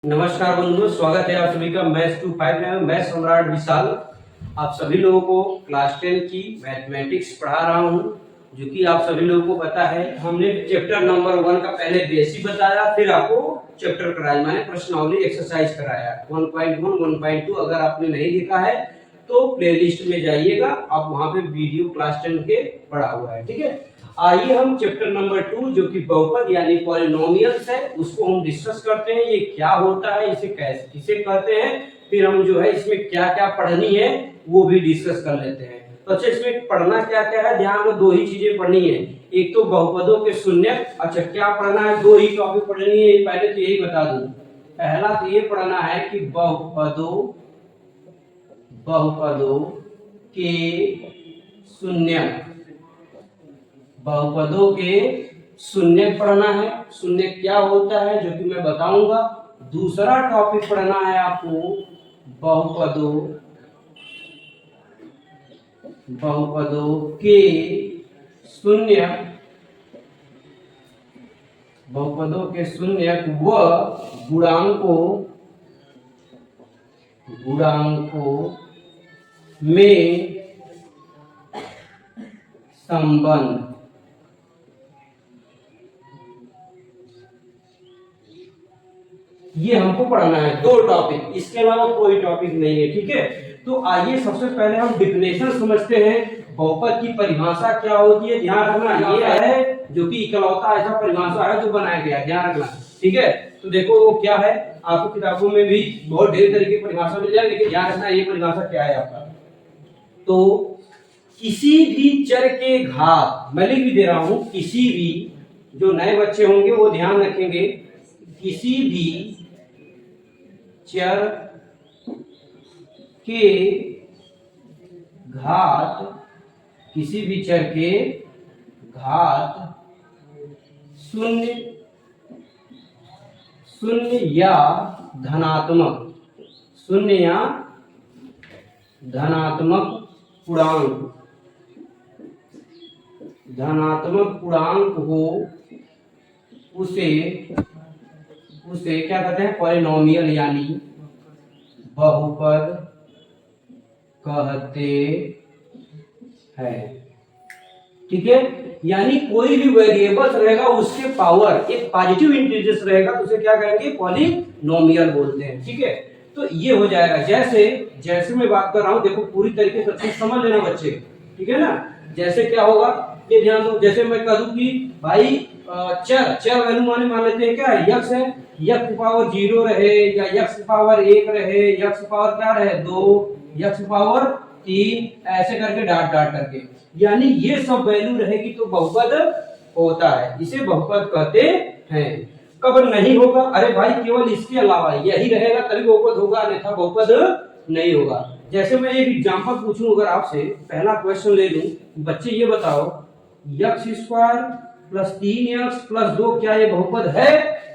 नमस्कार बंधुओं, स्वागत है आप सभी का मैथ्स 25 में। मैं सम्राट विशाल आप सभी लोगों को क्लास 10 की मैथमेटिक्स पढ़ा रहा हूं, जो कि आप सभी लोगों को पता है। हमने चैप्टर नंबर 1 का पहले बेसिक बताया, फिर आपको चैप्टर कराया, मैंने प्रश्नावली एक्सरसाइज कराया 1.1 1.2। अगर आपने नहीं देखा है तो प्लेलिस्ट में जाइएगा, आप वहां पे वीडियो क्लास 10 के पढ़ा हुआ है, ठीक है। आइए हम चैप्टर नंबर 2 जो कि बहुपद यानी पॉलिनोमियल्स है, उसको हम डिस्कस करते हैं। ये क्या होता है, इसे कैसे किसे कहते हैं, फिर हम जो है इसमें क्या क्या पढ़नी है वो भी डिस्कस कर लेते हैं। तो अच्छा, इसमें पढ़ना क्या क्या है, ध्यान में दो ही चीजें पढ़नी है। एक तो बहुपदों के शून्य। अच्छा, क्या पढ़ना है, दो ही टॉपिक पढ़नी है। पहले तो यही बता दूं, पहला तो ये पढ़ना है कि बहुपदों के शून्य, बहुपदों के शून्य पढ़ना है। शून्य क्या होता है जो कि मैं बताऊंगा। दूसरा टॉपिक पढ़ना है आपको बहुपदों के शून्य, बहुपदों के शून्य व गुणांकों में संबंध। ये हमको पढ़ना है, दो टॉपिक, इसके अलावा कोई टॉपिक नहीं है, ठीक है। तो आइए सबसे पहले हम डिफिनेशन समझते हैं। बहुपद की परिभाषा क्या होती है, ध्यान रखना। ये है जो कि इकलौता ऐसा परिभाषा है जो बनाया गया है, ध्यान रखना, ठीक है। तो देखो वो क्या है, आपको किताबों में भी बहुत ढेर तरीके की परिभाषा मिल जाए, लेकिन ध्यान रखना ये परिभाषा क्या है आपका। तो किसी भी चर के घात, मैं लिख भी दे रहा हूं, किसी भी, जो नए बच्चे होंगे वो ध्यान रखेंगे, किसी भी चर के घात, किसी भी चर के घात शून्य या धनात्मक, शून्य या धनात्मक पूर्णांक हो, उसे क्या कहते हैं, पॉलिनोमियल यानी बहुपद कहते हैं, ठीक है। यानी कोई भी वेरिएबल रहेगा उसके पावर एक पॉजिटिव इंटीजर्स रहेगा तो उसे क्या कहेंगे, पॉलिनोमियल बोलते हैं, ठीक है। तो ये हो जाएगा। जैसे मैं बात कर रहा हूं, देखो पूरी तरीके से अच्छे समझ लेना बच्चे, ठीक है ना। जैसे क्या होगा ये ध्यान दो। जैसे मैं कह दूं कि भाई चर वैल्यू मान लेते हैं क्या, यक्स है, यक्स की पावर 0 रहे या यक्स की पावर 1 रहे, यक्स की पावर क्या रहे 2, यक्स की पावर 3, ऐसे करके डाट करके, यानी ये सब वैल्यू रहेगी तो बहुपद होता है, इसे बहुपद कहते हैं। कब नहीं होगा, अरे भाई केवल इसके अलावा यही रहेगा तभी बहुपद होगा, अन्यथा बहुपद नहीं होगा। जैसे मैं एक एग्जांपल पूछूं अगर आपसे, पहला क्वेश्चन ले लूं, बच्चे ये बताओ x square plus 3x plus 2 क्या ये बहुपद है?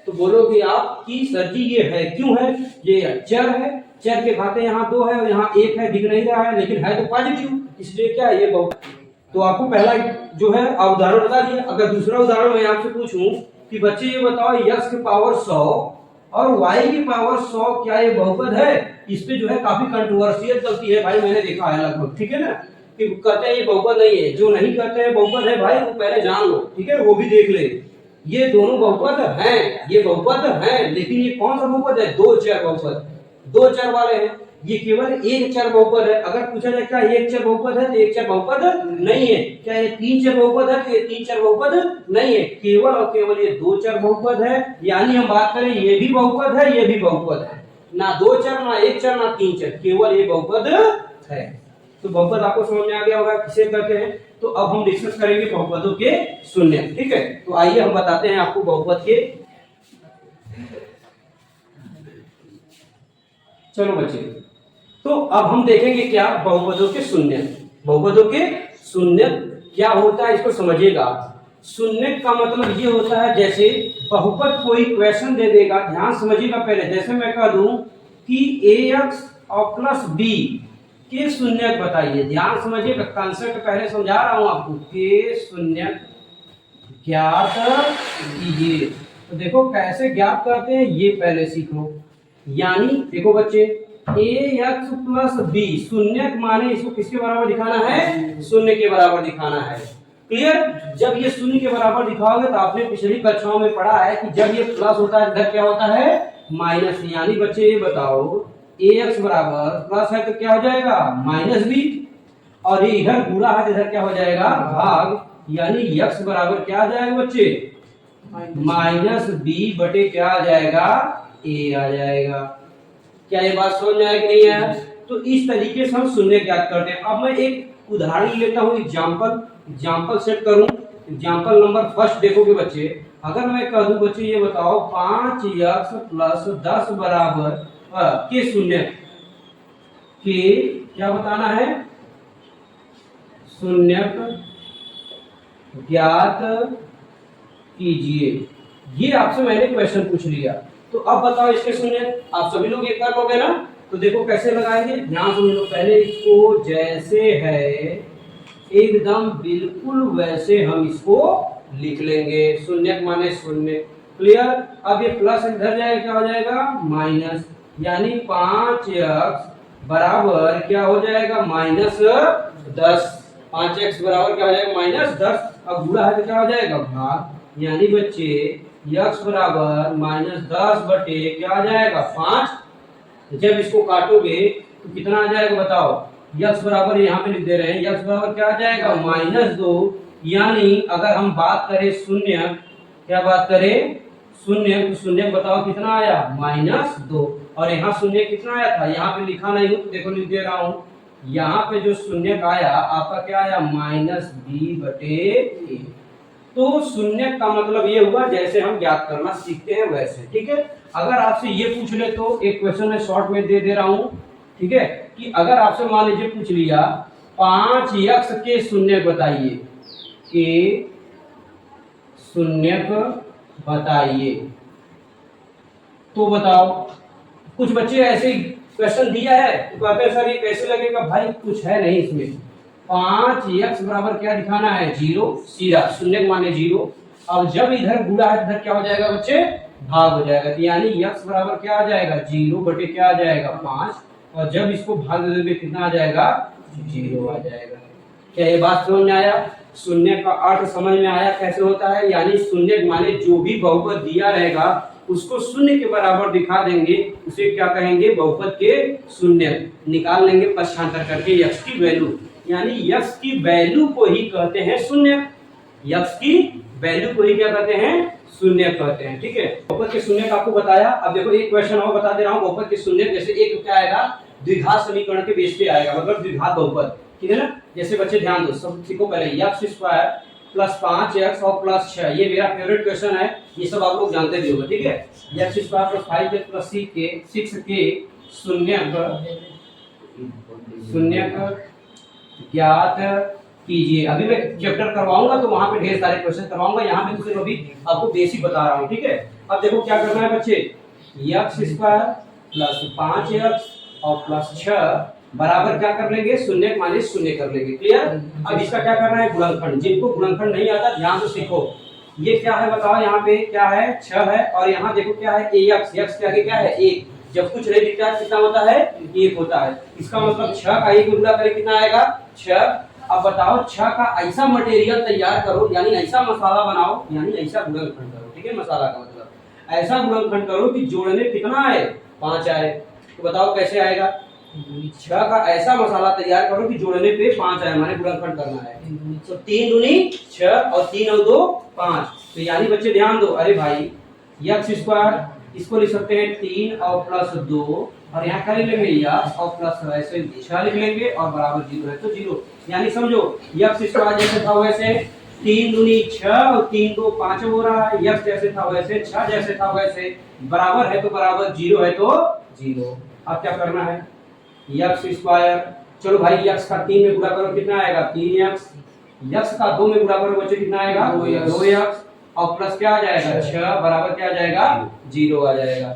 तो बोलोगे आप कि सर जी ये है, क्यों है, ये चर है, चर के खाते यहाँ 2 है और यहाँ 1 है, दिख नहीं रहा है, लेकिन है तो पॉजिटिव, इसलिए क्या है ये बहुपद। तो आपको पहला जो है उदाहरण बता दिया। अगर दूसरा उदाहरण मैं आपसे पूछूं कि बच्चे ये बताओ x की पावर 100 और y की पावर 100 क्या ये बहुपद है? इस पे जो है काफी कंट्रोवर्शियल चलती है भाई, मैंने देखा है लगभग, ठीक है ना, कि कहते हैं ये बहुपद नहीं है। जो नहीं कहते हैं बहुपद है भाई वो पहले जान लो, ठीक है, वो भी देख ले। ये दोनों बहुपद हैं, ये बहुपद हैं, लेकिन ये कौन सा बहुपद है, दो चर बहुपद, दो चर वाले हैं। ये केवल एक चर बहुपद है। अगर पूछा जाए क्या एक चर बहुपद है, तो एक चर बहुपद नहीं है। क्या ये तीन चर बहुपद है, तो ये तीन चर बहुपद नहीं है, केवल और केवल ये दो चर बहुपद है। यानी हम बात करें ये भी बहुपद है, ये भी बहुपद है, ना दो चर, ना एक चर, ना तीन चर, केवल ये बहुपद है। तो बहुपद आपको समझ में आ गया होगा किसे कहते हैं। तो अब हम डिस्कस करेंगे बहुपदों के शून्य, ठीक है। तो आइए हम बताते हैं आपको बहुपद के। चलो बच्चे, तो अब हम देखेंगे क्या बहुपदों के शून्य। बहुपदों के शून्य क्या होता है इसको समझिएगा। शून्य का मतलब ये होता है, जैसे बहुपद कोई क्वेश्चन दे देगा, ध्यान समझिएगा पहले। जैसे मैं कह दूं कि ax और प्लस b के शून्य बताइए, ध्यान समझिएगा, कंसेप्ट पहले समझा रहा हूं आपको। के शून्य ज्ञात कीजिए। तो देखो कैसे ज्ञात करते हैं ये पहले सीखो। यानी देखो बच्चे ए एक्स प्लस बी, शून्य माने इसको किसके बराबर दिखाना है, शून्य के बराबर दिखाना है। क्लियर। जब ये शून्य के बराबर दिखाओगे तो आपने पिछली कक्षाओं में पढ़ा है कि जब ये प्लस होता है इधर क्या होता है माइनस। यानी बच्चे ये बताओ ए एक्स बराबर प्लस है तो क्या हो जाएगा माइनस बी, और ये इधर गुणा है तो इधर क्या हो जाएगा भाग। यानी एक्स बराबर क्या आ जाएगा बच्चे माइनस बी बटे क्या आ जाएगा ए आ जाएगा। क्या ये बात समझ में आया कि नहीं आया? तो इस तरीके से हम शून्य ज्ञात करते हैं। अब मैं एक उदाहरण लेता हूँ, एग्जाम्पल सेट करूं। एग्जाम्पल नंबर फर्स्ट देखोगे बच्चे, अगर मैं कह दूं बच्चे ये बताओ 5x प्लस 10 बराबर के शून्य के क्या बताना है, शून्य ज्ञात कीजिए। ये आपसे मैंने क्वेश्चन पूछ लिया, तो अब बताओ इसके शून्य आप सभी लोग ये कर लोगे ना। तो देखो कैसे लगाएंगे, ध्यान समझ लो। पहले इसको जैसे है एकदम बिल्कुल वैसे हम इसको लिख लेंगे, शून्य माने शून्य। क्लियर। अब ये प्लस इधर जाएगा क्या हो जाएगा माइनस, यानी 5x बराबर क्या हो जाएगा माइनस 10। 5x बराबर क्या हो जाएगा माइनस 10। अब गुणा है तो क्या हो जाएगा भाग। यानी बच्चे x बराबर माइनस 10 बटे क्या आ जाएगा 5। जब इसको काटोगे तो कितना आ जाएगा बताओ, x बराबर यहाँ पे लिख दे रहे हैं, x बराबर क्या आ जाएगा माइनस 2। यानी अगर हम बात करें शून्य, क्या बात करें शून्य, तो शून्य बताओ कितना आया माइनस 2। और यहाँ शून्य कितना आया था, यहाँ पे लिखा नहीं हूँ तो देखो लिख दे रहा हूँ। यहाँ पे जो शून्य आया आपका क्या आया माइनस बी बटे ए। तो शून्य का मतलब ये हुआ जैसे हम ज्ञात करना सीखते हैं वैसे। ठीक है। अगर आपसे ये पूछ ले तो एक क्वेश्चन मैं शॉर्ट में दे रहा हूं, ठीक है, कि अगर आपसे मान लीजिए पूछ लिया 5x के शून्य बताइए, के शून्य बताइए, तो बताओ। कुछ बच्चे ऐसे क्वेश्चन दिया है तो कहते हैं सर ये कैसे लगेगा, भाई कुछ है नहीं इसमें। 5x बराबर क्या दिखाना है 0, सीधा शून्य माने 0। अब जब इधर गुणा है इधर क्या हो जाएगा बच्चे भाग हो जाएगा। तो यानी x बराबर क्या आ जाएगा 0 बटे क्या आ जाएगा 5, और जब इसको भाग दे देंगे कितना आ जाएगा 0 आ जाएगा। क्या ये बात समझ में आया? शून्य का अर्थ समझ में आया कैसे होता है? यानी शून्य माने जो भी बहुपद दिया रहेगा उसको शून्य के बराबर दिखा देंगे, उसे क्या कहेंगे बहुपद के शून्य। निकाल लेंगे पक्षांतर करके x की वैल्यू, यानी x की वैल्यू को ही कहते हैं शून्य। x की वैल्यू को ही क्या कहते हैं शून्य कहते हैं। ठीक है। बहुपद के शून्य का आपको बताया। अब देखो एक क्वेश्चन और बता दे रहा हूँ। बहुपद के शून्य जैसे एक क्या आएगा द्विघात समीकरण के बेस पे आएगा, मतलब द्विघात बहुपद। ठीक है ना। जैसे बच्चे ध्यान दो, सब सीखो पहले x स्क्वायर प्लस 5x और प्लस 6, ये मेरा फेवरेट क्वेश्चन है, ये सब आप लोग जानते भी होंगे। ठीक है। x square plus 5x plus 6k शून्य ज्ञात कीजिए। अभी मैं चैप्टर करवाऊंगा तो वहां पे ढेर सारे क्वेश्चन करवाऊंगा, यहाँ पे तो सिर्फ अभी आपको बेसिक बता रहा हूँ। ठीक है। अब देखो क्या करना है बच्चे, x स्क्वायर प्लस 5x और प्लस 6 बराबर क्या कर लेंगे शून्य माने शून्य कर लेंगे। क्लियर। अब इसका क्या करना है गुणनखंड। जिनको गुणनखंड नहीं आता ध्यान से सीखो। ये क्या है बताओ, यहाँ पे क्या है 6 है, और यहाँ देखो क्या है ax, x के आगे क्या है 1। जब कुछ नहीं दिखता है कितना होता है 1 होता है। इसका मतलब 6 का 1 गुणा करें कितना आएगा 6। अब बताओ 6 का ऐसा मटेरियल तैयार करो, यानी ऐसा मसाला बनाओ, यानी ऐसा गुणनखंड करो। ठीक है। मसाला का मतलब ऐसा गुणनखंड करो कि जोड़ने कितना आए 5 आए। तो बताओ कैसे आएगा, 6 का ऐसा मसाला तैयार करो कि जोड़ने पे 5 आए, हमारे गुणनखंड करना है। तो 3 दूनी 6 और 3 और 2 5। तो यानी बच्चे ध्यान दो, अरे भाई x स्क्वायर इसको लिख सकते हैं 3 और प्लस 2, और यहाँ क्या लिख लेंगे x और प्लस ऐसे 6 लिख लेंगे, और बराबर 0 है तो 0। यानी समझो x स्क्वायर जैसे था वैसे 3 दूनी 6 और 3 2 5 हो रहा है, x जैसे था वैसे 6 जैसे था वैसे, बराबर है तो बराबर, 0 है तो 0। अब क्या करना है x स्क्वायर, चलो भाई x का 3 में गुणा करो कितना आएगा 3x, x का 2 में गुणा करो बच्चे कितना आएगा 2x, और प्लस क्या आ जाएगा 6 बराबर क्या आ जाएगा 0 आ जाएगा।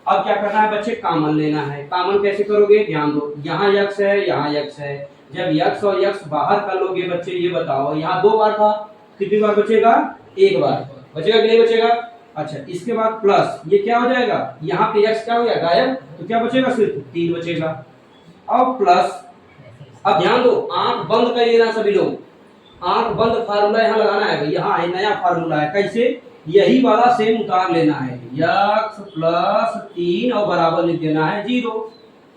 अब क्या करना है बच्चे कॉमन लेना है। कॉमन कैसे करोगे ध्यान दो, यहाँ x है यहाँ x है, जब x और x बाहर कर लोगे बच्चे ये बताओ, यहाँ 2 बार था कितनी बार बचेगा 1 बार, बचेगा कि नहीं बचेगा। अच्छा इसके बाद प्लस ये क्या हो जाएगा, यहाँ पे x क्या हो गया गायब, तो क्या बचेगा, सिर्फ 3 बचेगा। अब प्लस, अब ध्यान दो, आंख बंद कर लेना सभी लोग, आंख बंद फार्मूला यहाँ लगाना है, यहाँ है नया फार्मूला है, कैसे, यही वाला सेम उतार लेना है, x प्लस 3 और बराबर लिख देना है 0।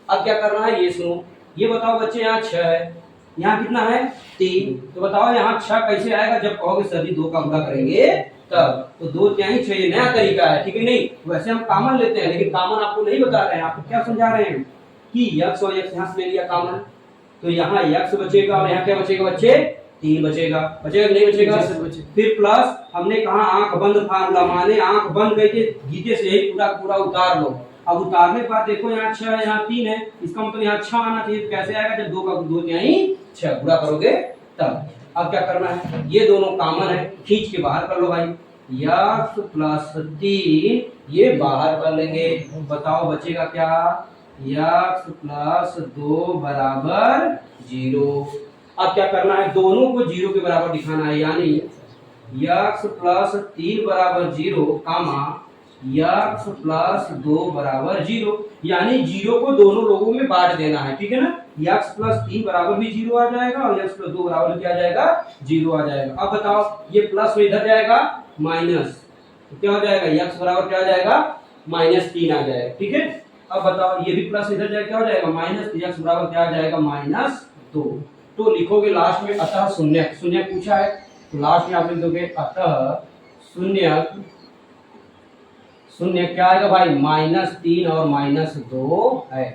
अब क्या करना है ये सुनो, ये बताओ बच्चे, यहाँ 6 है, यहाँ कितना है 3, तो बताओ यहाँ 6 कैसे आएगा, जब कहोगे सर जी 2 का गुणा करेंगे तब, तो 2 क्या ही 6, ये नया तरीका है, ठीक है नहीं, वैसे हम कॉमन लेते हैं, लेकिन कॉमन आपको नहीं बता रहे हैं, आपको क्या समझा रहे हैं कि x और x यहाँ से ले लिया कॉमन, तो यहाँ x बचेगा और यहाँ क्या बचेगा बच्चे, 3 बचेगा, बचेगा कि नहीं बचेगा, फिर प्लस हमने कहा आंख बंद फार्मूला, माने आंख बंद करके गीते से ही पूरा पूरा उतार लो। अब उतारने के बाद देखो यहाँ 6 है, यहाँ 3 है, इसका मतलब यहाँ 6 आना चाहिए, तो कैसे आएगा, जब 2 का 2 यानी 6 पूरा करोगे तब। अब क्या करना है, ये दोनों कॉमन है, खींच के बाहर कर लो भाई, x प्लस 3 ये बाहर कर लेंगे, बताओ बचेगा क्या, x प्लस 2 बराबर 0। अब क्या करना है, दोनों को 0 के बराबर दिखाना है, यानी x प्लस 3 बराबर 0 कामा x प्लस 2 बराबर 0, यानी 0 को दोनों लोगों में बांट देना है, ठीक है ना, x प्लस 3 बराबर भी 0 आ जाएगा और x प्लस 2 बराबर क्या आ जाएगा, 0 आ जाएगा। अब बताओ ये प्लस में इधर जाएगा माइनस, तो क्या हो जाएगा, x बराबर क्या आ जाएगा, -3 आ जाएगा, ठीक है। अब बताओ ये भी प्लस इधर जाएगा, क्या हो जाएगा माइनस, तो x बराबर क्या आ जाएगा -2, तो लिखोगे लास्ट में अतः शून्य, शून्य पूछा है तो लास्ट में आप लिख दोगे अतः शून्य, शून्य क्या आएगा भाई, -3 और -2 है।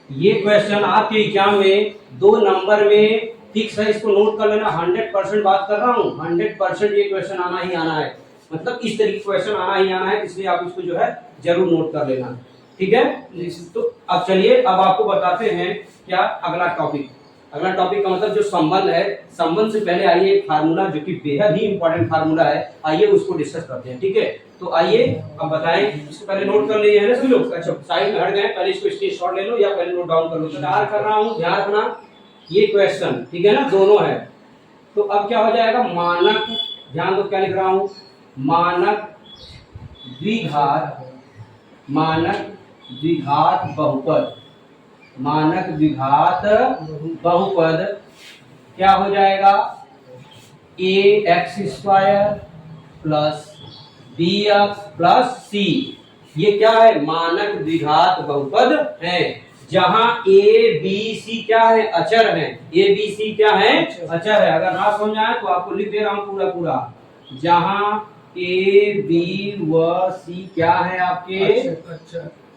ये क्वेश्चन आपके एग्जाम में 2 नंबर में फिक्स है, इसको नोट कर लेना, 100% बात कर रहा हूँ, 100% ये क्वेश्चन आना ही आना है, मतलब इस तरीके क्वेश्चन आना ही आना है, इसलिए आप इसको जो है जरूर नोट कर लेना, ठीक है। तो अब चलिए, अब आपको बताते हैं क्या अगला टॉपिक, अगला टॉपिक का मतलब जो संबंध है, संबंध से पहले आइए एक फार्मूला जो कि बेहद ही इंपॉर्टेंट फार्मूला है, आइए उसको डिस्कस करते हैं, ठीक है। तो आइए अब बताएं, इसको पहले नोट कर लिए है ना सभी लोग, अच्छा साइड में हट गए, पहले इसको स्क्रीनशॉट ले लो या पहले नोट डाउन कर लो, तैयार कर रहा हूं, ध्यान रखना ये क्वेश्चन, ठीक है ना, दोनों है। तो अब क्या हो जाएगा, मानक, ध्यान दो क्या लिख रहा हूं, मानक द्विघात, मानक द्विघात बहुपद, मानक द्विघात बहुपद क्या हो जाएगा, ax² plus bx plus c, ये क्या है, मानक द्विघात बहुपद है, जहां a b c क्या है, अचर है, a b c क्या है, अचर है। अगर ना समझ आए तो आपको लिख दे रहा हूं पूरा पूरा, जहां a b व c क्या है आपके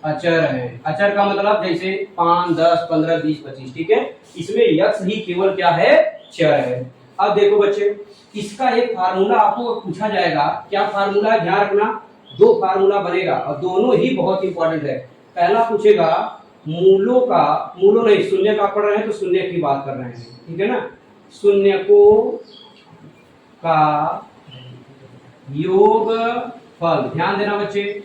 अचर है। अचर का मतलब जैसे 5, 10, 15, 20, 25, ठीक है, इसमें x ही केवल क्या है, चर है। अब देखो बच्चे, इसका एक फार्मूला आपको पूछा जाएगा, क्या फार्मूला है, ध्यान रखना, 2 फार्मूला बनेगा और दोनों ही बहुत इंपॉर्टेंट है। पहला पूछेगा मूलों का, मूलों नहीं, शून्य का पढ़ रहे हैं तो शून्य की बात कर रहे हैं, ठीक है ना, शून्यकों का योगफल, ध्यान देना बच्चे,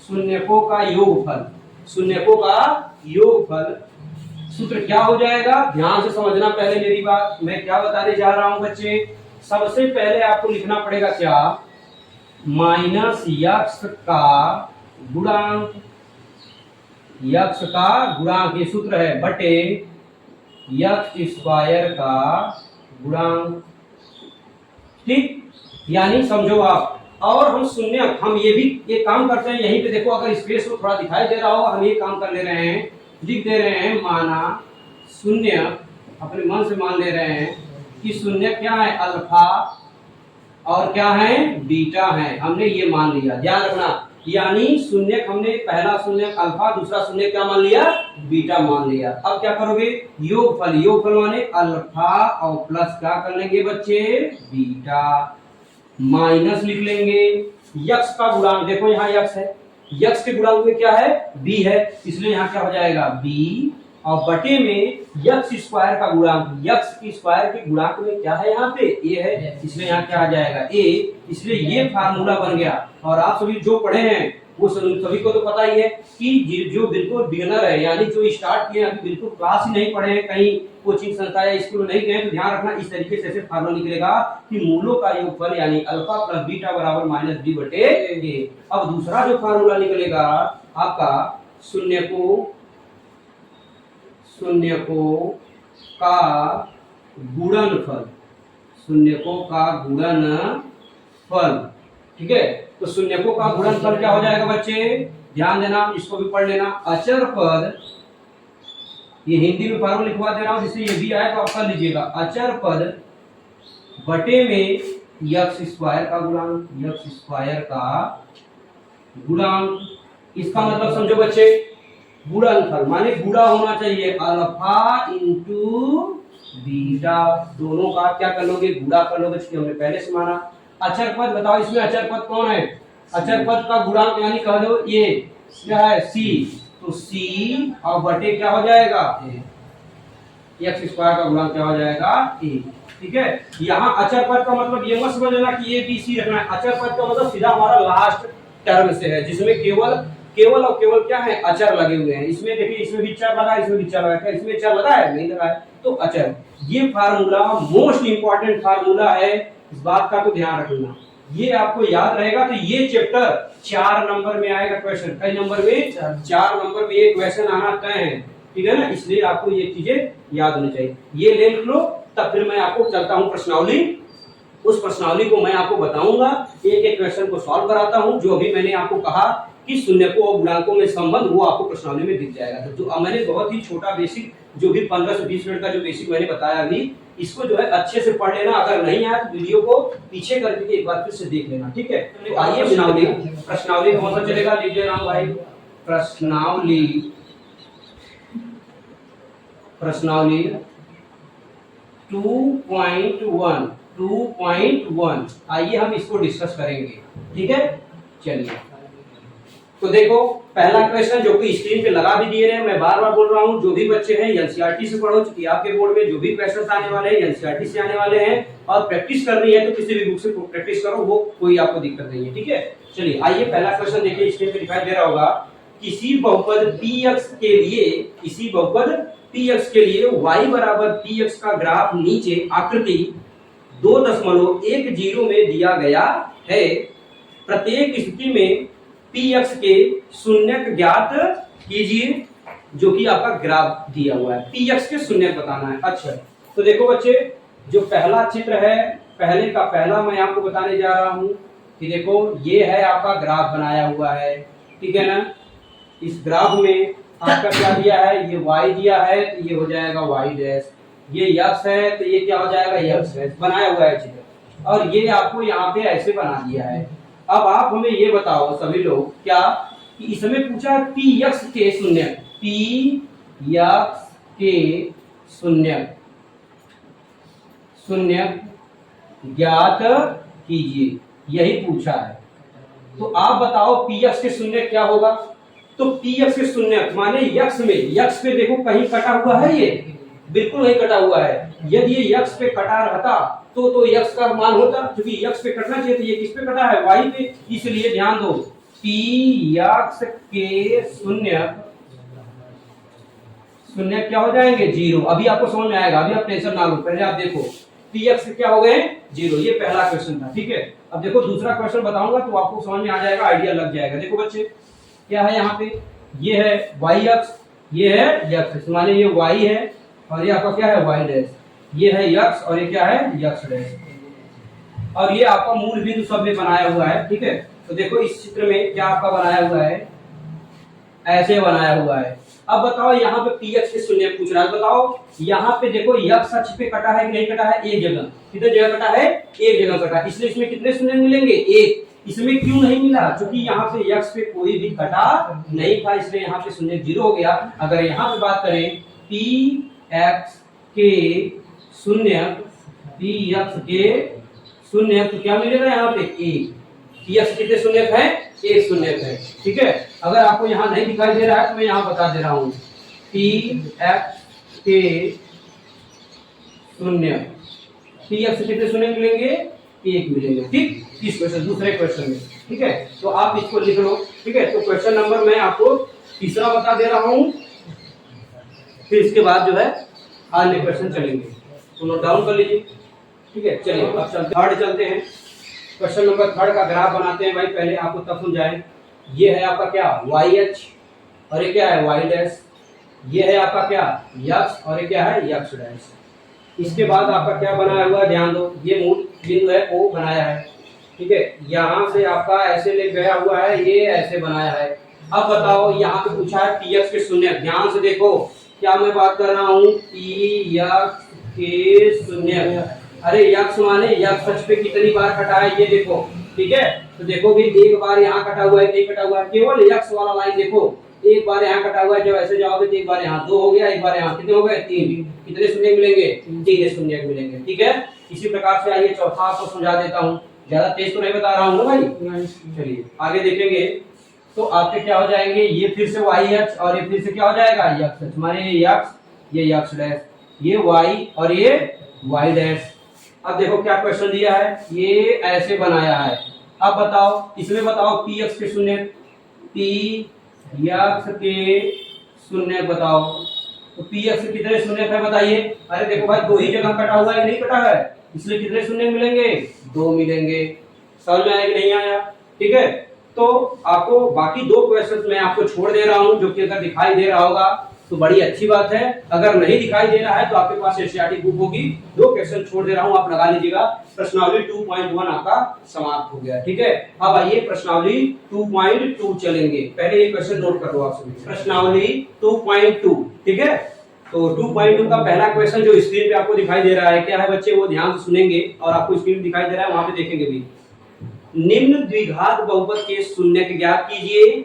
शून्यकों का योगफल, शून्यकों का योगफल, सूत्र क्या हो जाएगा, ध्यान से समझना पहले मेरी बात, मैं क्या बताने जा रहा हूं बच्चे, सबसे पहले आपको लिखना पड़ेगा क्या, -x का गुणांक, x का गुणांक ये सूत्र है, बटे x² का गुणांक, ठीक, यानी समझो आप। और हम शून्य, हम ये भी एक काम करते हैं, यहीं पे देखो अगर स्पेस को थोड़ा दिखाई दे रहा हो, हम ये काम कर ले रहे हैं, लिख दे रहे हैं, माना शून्य, अपने मन से मान ले रहे हैं कि शून्य क्या है, अल्फा और क्या है, बीटा है, हमने ये मान लिया, ध्यान रखना, यानी शून्य हमने पहला शून्य अल्फा, दूसरा शून्य क्या मान लिया, बीटा मान लिया। अब क्या करोगे, योगफल, योगफल माने अल्फा और प्लस क्या कर लेंगे बच्चे, बीटा, माइनस लिख लेंगे, यक्स का गुणांक, देखो यहाँ यक्स है, यक्स के गुणांक में क्या है, b है, इसलिए यहाँ क्या हो जाएगा b, और बटे में x² का गुणांक, x की स्क्वायर के गुणांक में क्या है, यहाँ पे a है, इसलिए यहाँ क्या आ जाएगा a, इसलिए ये फार्मूला बन गया। और आप सभी जो पढ़े हैं वो सभी को तो पता ही है कि जो बिल्कुल बिगिनर है, यानी जो स्टार्ट किए अभी बिल्कुल क्लास ही नहीं पढ़े हैं, कहीं कोचिंग संस्था या स्कूल नहीं गए, तो ध्यान रखना इस तरीके से फार्मूला निकलेगा कि मूलों का योगफल यानी अल्फा प्लस बीटा बराबर माइनस बी बटे ए। अब दूसरा जो फार्मूला निकलेगा आपका शून्य को का गुणनफल, शून्यकों का गुणनफल, ठीक है। तो शून्यकों का गुणनफल क्या हो जाएगा बच्चे, ध्यान देना, इसको भी पढ़ लेना। अचर पद, ये हिंदी में फार्मूला लिखवा दे रहा हूं, जिससे ये भी आए तो आप कर लीजिएगा। अचर पद बटे में यक्स स्क्वायर का गुणांक, यक्स स्क्वायर का गुणांक, इसका मतलब समझो बच्चे, गुणनफल माने गुणा होना चाहिए, अल्फा इंटू बीटा, दोनों का क्या कर लोगे, गुणा कर लोगे, क्योंकि हमने पहले से माना। अचर पद बताओ, इसमें अचर पद कौन है, अचर पद का गुणांक यानी कह दो ये क्या है, सी, तो सी और बटे क्या हो जाएगा, एक्स स्क्वायर का गुणांक क्या हो जाएगा, ए, ठीक है। यहाँ अचर पद का मतलब ये मत समझ लेना कि ए बी सी रखना है, अचर पद का मतलब सीधा हमारा लास्ट टर्म से है, जिसमें केवल और केवल क्या है, अचर लगे हुए हैं। इसमें देखिए, इसमें भी चर लगा है, इसमें भी चर लगा है, इसमें चर लगा है नहीं लगा है, तो अचर। ये फार्मूला मोस्ट इंपॉर्टेंट फार्मूला है, इस बात का तो ध्यान रखना, ये आपको याद रहेगा। तो ये चैप्टर 4 नंबर में आएगा क्वेश्चन, कई नंबर में, 4 नंबर में ये क्वेश्चन आना तय है, ठीक है ना, इसलिए आपको ये चीजें याद होनी चाहिए। ये ले लो, तब फिर मैं आपको चलता हूँ प्रश्नावली, उस प्रश्नावली को मैं आपको बताऊंगा, एक एक क्वेश्चन को सॉल्व कराता हूँ। जो अभी मैंने आपको कहा कि शून्यकों और गुणांकों में संबंध, वो आपको प्रश्नावली में दिख जाएगा। तो जो मैंने बहुत ही छोटा बेसिक, जो भी 15 से 20 मिनट का जो बेसिक मैंने बताया अभी, इसको जो है अच्छे से पढ़ लेना। अगर नहीं आया तो वीडियो को पीछे करके एक बार फिर से देख लेना, ठीक है। तो आइए प्रश्नावली कौन सा चलेगा, लीजिए राम भाई, प्रश्नावली 2.1 आइए हम इसको डिस्कस करेंगे, ठीक है। चलिए, तो देखो पहला क्वेश्चन जो कि स्क्रीन पे लगा भी दिए रहे, मैं बार बार बोल रहा हूँ, जो भी बच्चे हैं एनसीईआरटी से पढ़ो, क्योंकि आपके बोर्ड में जो भी क्वेश्चन आने वाले हैं एनसीईआरटी से आने वाले हैं, और प्रैक्टिस करनी है तो किसी भी बुक से प्रैक्टिस करो, वो कोई आपको दिक्कत नहीं है, ठीक है। चलिए आइए, पहला क्वेश्चन देखिए, स्क्रीन पे दिखाई दे रहा होगा, किसी बहुपद px के लिए, किसी बहुपद px के लिए y बराबर px का ग्राफ नीचे आकृति 2.10 में दिया गया है। प्रत्येक स्थिति में px के शून्यक ज्ञात कीजिए, जो कि आपका ग्राफ दिया हुआ है, px के शून्यक बताना है। अच्छा, तो देखो बच्चे, जो पहला चित्र है, पहले का पहला मैं आपको बताने जा रहा हूं कि देखो ये है आपका ग्राफ बनाया हुआ है, ठीक है ना। इस ग्राफ में आपका क्या दिया है, ये y दिया है, तो ये हो जाएगा y डैश, ये x है तो ये क्या हो जाएगा, x डैश, बनाया हुआ है चित्र, और ये आपको यहाँ पे ऐसे बना दिया है। अब आप हमें ये बताओ सभी लोग, क्या कि इसमें पूछा है px के शून्यक, px के शून्यक ज्ञात कीजिए, यही पूछा है। तो आप बताओ px के शून्यक क्या होगा। तो px के शून्यक माने x में, x पे देखो कहीं कटा हुआ है, ये बिल्कुल नहीं कटा हुआ है। यदि ये x पे कटा रहता तो x का मान होता, क्योंकि x पे कटना चाहिए, तो ये किस पे कटा है, y पे, इसलिए ध्यान दो, px के शून्यक क्या हो जाएंगे, 0। अभी आपको समझ में आएगा, अभी आप टेंशन ना लो, पहले आप देखो px क्या हो गए, 0। ये पहला क्वेश्चन था, ठीक है। अब देखो दूसरा क्वेश्चन बताऊंगा तो आपको समझ में आ जाएगा, आइडिया लग जाएगा। देखो बच्चे, क्या है यहाँ पे, ये है y अक्ष, ये है x, माने ये y है और ये आपका क्या है, y डैश, ये है x और ये क्या है, x डैश, और ये आपका मूल बिंदु सब में बनाया हुआ है, ठीक है। तो देखो इस चित्र में क्या आपका बनाया हुआ है, ऐसे बनाया हुआ है। अब बताओ यहाँ पे px के शून्य पूछ रहा है, बताओ यहाँ पे देखो x अक्ष पे कटा है कि नहीं कटा है, एक जगह, कितने जगह कटा है, एक जगह कटा, इसलिए इसमें कितने शून्य मिलेंगे, एक। इसमें क्यों नहीं मिला, क्योंकि यहाँ पे x पे कोई भी कटा नहीं था, इसलिए यहाँ पे शून्य 0 हो गया। अगर यहाँ पे बात करें px के शून्य तो क्या मिलेगा, यहाँ पे 1। px कितने शून्य है, एक शून्य है, ठीक है। अगर आपको यहाँ नहीं दिखाई दे रहा है तो मैं यहाँ बता दे रहा हूँ, px के शून्य, px कितने शून्य मिलेंगे, 1 मिलेंगे, ठीक। इस क्वेश्चन, दूसरे क्वेश्चन में, ठीक है। तो आप इसको लिख लो, ठीक है, तो क्वेश्चन नंबर मैं आपको तीसरा बता दे रहा हूँ, फिर इसके बाद जो है अन्य क्वेश्चन चलेंगे, तो नोट डाउन कर लीजिए। ठीक है, चलिए अब थर्ड चलते हैं। क्वेश्चन नंबर थर्ड का ग्राफ बनाते हैं भाई, पहले आपको तब समझाएं। ये है आपका क्या वाई एच, और ये क्या है वाई डैश। ये है आपका क्या यक्स, और ये क्या है यक्स डैश। इसके बाद आपका क्या बनाया हुआ है, ध्यान दो, ये मूल बिंदु है ओ बनाया है। ठीक है, यहाँ से आपका ऐसे ले गया हुआ है, ये ऐसे बनाया है। अब बताओ यहाँ पे पूछा है पी एक्स के शून्य, ध्यान से देखो क्या मैं बात कर रहा हूँ, पी एक्स के शून्य। अरे यक्स माने यक्स अक्ष पे कितनी बार कटा है ये देखो। ठीक है, तो देखो भी एक बार यहाँ कटा हुआ है, एक कटा हुआ है, केवल यक्स वाला लाइन देखो, एक बार यहाँ कटा हुआ है, जब ऐसे जाओगे तो एक बार यहाँ दो हो गया, एक बार यहाँ कितने हो गए तीन। कितने शून्य मिलेंगे, तीन शून्य मिलेंगे। ठीक है, इसी प्रकार से आइए चौथा आपको समझा देता हूँ, ज्यादा तेज तो नहीं बता रहा हूँ ना भाई। चलिए आगे देखेंगे, तो आपके क्या हो जाएंगे, ये फिर से वाई एक्स, और ये फिर से क्या हो जाएगा यक्स, माने ये यक्स, ये यक्स डैश, ये वाई और ये वाई डैश। अब देखो क्या क्वेश्चन दिया है, ये ऐसे बनाया है। अब बताओ इसमें बताओ पी एक्स के शून्य, पी एक्स के शून्य बताओ, तो पी एक्स कितने शून्य है बताइए। अरे देखो भाई दो ही जगह कटा हुआ है, नहीं कटा है, इसलिए कितने शून्य मिलेंगे, दो मिलेंगे। समझ में आया कि नहीं आया। ठीक है, तो आपको बाकी दो क्वेश्चन मैं आपको छोड़ दे रहा हूं, जो कि अगर दिखाई दे रहा होगा तो बड़ी अच्छी बात है, अगर नहीं दिखाई दे रहा है तो आपके पास एनसीईआरटी बुक होगी, दो क्वेश्चन छोड़ दे रहा हूं, आप लगा लीजिएगा। प्रश्नावली 2.1 आपका समाप्त हो गया। ठीक है, अब आइए प्रश्नावली 2.2 चलेंगे। पहले ये क्वेश्चन नोट कर लो आप सभी, प्रश्नावली 2.2। ठीक है, तो 2.2 का पहला क्वेश्चन जो स्क्रीन पे आपको दिखाई दे रहा है, क्या है बच्चे, वो ध्यान से सुनेंगे और आपको स्क्रीन दिखाई दे रहा है, वहां पे देखेंगे भी। निम्न द्विघात बहुपद के शून्यक ज्ञात कीजिए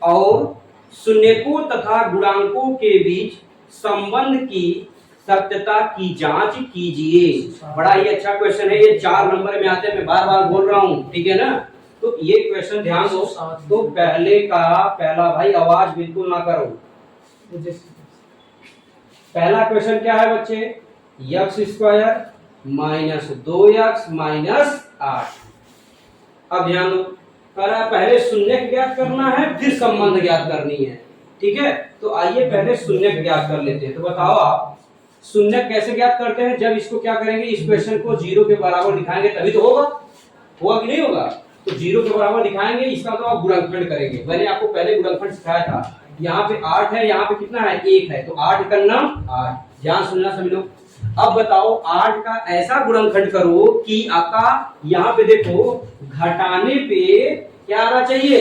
और शून्यकों तथा गुणांकों के बीच संबंध की सत्यता की जांच कीजिए। बड़ा ही अच्छा क्वेश्चन है, ये 4 नंबर में आते हैं, मैं बार बार बोल रहा हूँ। ठीक है ना, तो ये क्वेश्चन ध्यान दो। तो पहले का पहला भाई आवाज बिल्कुल ना करो। पहला क्वेश्चन क्या है बच्चे, x square minus 2x minus 8। अब ध्यान दो, करा पहले शून्य ज्ञात करना है, फिर संबंध ज्ञात करनी है। ठीक है, तो आइए पहले शून्य ज्ञात कर लेते हैं। तो बताओ आप शून्य कैसे ज्ञात करते हैं, जब इसको क्या करेंगे, इस क्वेश्चन को 0 के बराबर दिखाएंगे तभी तो होगा, होगा कि नहीं होगा। तो 0 के बराबर दिखाएंगे, इसका तो आप गुणनखंड करेंगे। मैंने आपको पहले गुणनखंड सिखाया था, यहाँ पे 8 है, यहाँ पे कितना है 1 है, तो 8 करना 8। ध्यान सुनना सभी लोग। अब बताओ 8 का ऐसा गुणनखंड करो कि आपका यहाँ पे देखो घटाने पे क्या आना चाहिए,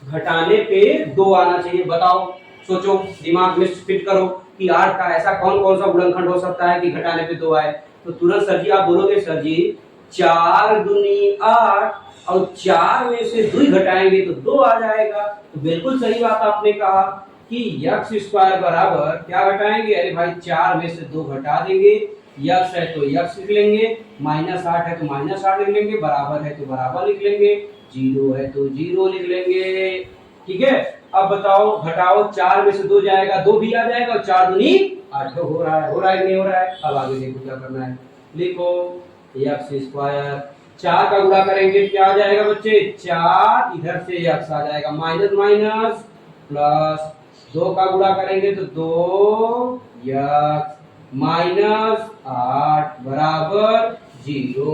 घटाने पे 2 आना चाहिए। बताओ सोचो, दिमाग में फिट करो कि 8 का ऐसा कौन कौन सा गुणनखंड हो सकता है कि घटाने पे 2 आए। तो तुरंत सर जी आप बोलोगे, सर जी 4 दूनी 8 और 4 में से 2 घटाएंगे तो 2 आ जाएगा। तो बिल्कुल सही बात आपने कहा कि यक्स स्क्वायर बराबर क्या घटाएंगे, अरे भाई 4 में से 2 घटा देंगे, यक्स है तो यक्स लिख लेंगे, माइनस 8 है तो माइनस 8 लिख लेंगे, बराबर है तो बराबर लिख लेंगे, 0 है तो 0 लिख लेंगे। ठीक है, अब बताओ घटाओ, 4 में से 2 जाएगा, 2 भी आ जाएगा, और 4 दूनी 8 हो रहा है, कि नहीं हो रहा है। अब आगे देखो क्या करना है, लिखो यक्स स्क्वायर, 4 का गुणा करेंगे क्या आ जाएगा बच्चे, 4 इधर से यक्स आ जाएगा, माइनस माइनस प्लस, 2 का गुणा करेंगे तो 2 यक्स माइनस 8 बराबर 0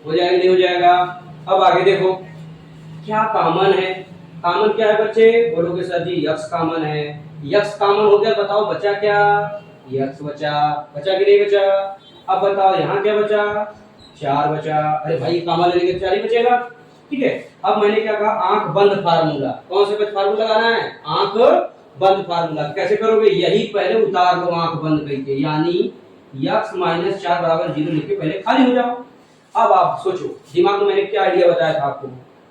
हो जाएगा, नहीं हो जाएगा। अब आगे देखो क्या कॉमन है, कॉमन क्या है बच्चे, बोलोगे सर जी यक्स कॉमन है, यक्स कॉमन हो गया, बताओ बचा क्या, यक्स बचा, बचा कि नहीं बचा। अब बताओ यहाँ क्या बचा, 4 बचा, अरे भाई कॉमन लेंगे 4 ही बचेगा। ठीक है, अब मैंने क्या कहा, आंख बंद फार्मूला, कौन से फार्मूला लगाना है, आंख बंद फार्मूला। कैसे करोगे, यही पहले उतार लो आंख बंद करके, यानी x माइनस 4 बराबर 0 लिख के पहले खाली हो जाओ। अब आप सोचो, दिमाग में मैंने क्या आइडिया बताया था आपको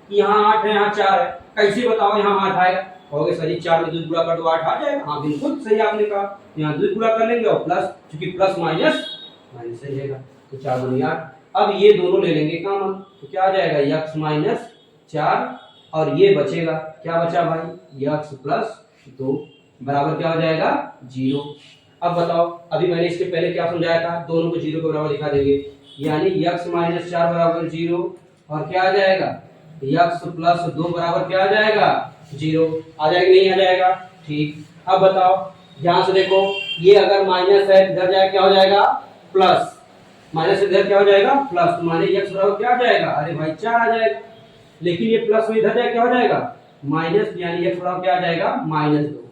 कि यहाँ 8 है, यहाँ 4 है, कैसे बताओ यहाँ 8 आएगा, कहोगे सर जी 4 में 2 गुणा कर दो 8 आ जाएगा। हाँ बिल्कुल सही आपने कहा, यहाँ 2 गुणा कर लेंगे और प्लस, क्योंकि प्लस माइनस माइनस सही रहेगा, तो 4 दूनी 8। अब ये दोनों ले लेंगे कॉमन, तो क्या आ जाएगा x माइनस 4, और ये बचेगा, क्या बचा भाई x प्लस 2 बराबर क्या हो जाएगा 0। अब बताओ, अभी मैंने इसके पहले क्या समझाया था, दोनों को 0 के बराबर दिखा देंगे, यानी x माइनस 4 बराबर 0, और क्या आ जाएगा x प्लस 2 बराबर क्या आ जाएगा 0। आ जाएगा नहीं आ जाएगा? ठीक। अब बताओ ध्यान से देखो, ये अगर माइनस है इधर जाए क्या हो जाएगा प्लस, माइनस इधर क्या हो जाएगा प्लस, तो माने x बराबर क्या आ जाएगा, अरे भाई 4 आ जाएगा। लेकिन ये प्लस में इधर जाए क्या हो जाएगा माइनस, यानी x बराबर क्या आ जाएगा -2।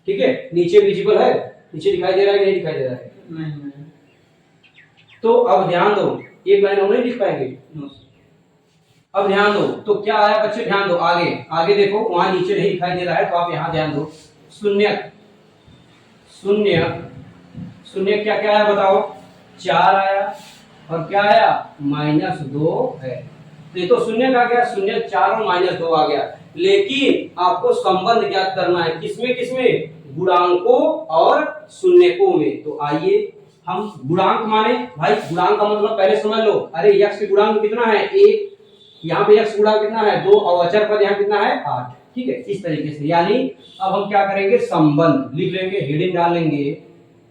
ठीक है, नीचे विजिबल है, नीचे दिखाई दे रहा है कि नहीं दिखाई दे रहा है? नहीं। तो अब ध्यान दो, एक लाइन हम नहीं लिख पाएंगे। अब ध्यान दो, तो क्या आया बच्चे, ध्यान दो आगे, आगे देखो, वहां नीचे नहीं दिखाई दे रहा है तो आप यहाँ ध्यान दो। शून्य शून्य शून्य क्या क्या आया बताओ, 4 आया, और क्या आया -2 है। तो ये तो शून्य का गया, शून्य 4 और -2 आ गया। लेकिन आपको संबंध ज्ञात करना है, किसमें किसमें, गुणांकों और शून्यकों में। तो आइए हम गुणांक माने, भाई गुणांक का मतलब पहले समझ लो, अरे x के गुणांक कितना है 1, यहाँ पे x गुणांक कितना है 2, और अचर पद यहाँ कितना है 8। ठीक है, इस तरीके से। यानी अब हम क्या करेंगे, संबंध लिख लेंगे, हेडिंग डाल लेंगे,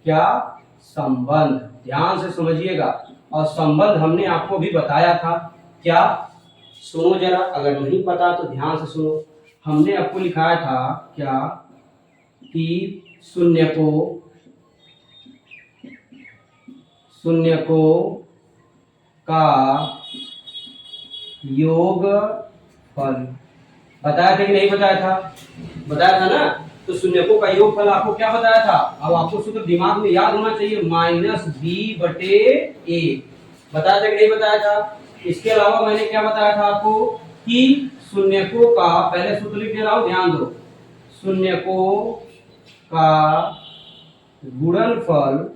क्या संबंध, ध्यान से समझिएगा। और संबंध हमने आपको भी बताया था, क्या, सुनो जरा, अगर नहीं पता तो ध्यान से सुनो। हमने आपको लिखाया था क्या कि शून्य को का योगफल, बताया था कि नहीं बताया था? बताया था ना। तो शून्यकों का योगफल आपको क्या बताया था, अब आपको सूत्र दिमाग में याद होना चाहिए, -b/a। बताया था कि नहीं बताया था? इसके अलावा मैंने क्या बताया था आपको कि शून्यकों का, पहले सूत्र लिख दे रहा हूं, ध्यान दो, शून्यकों का गुणनफल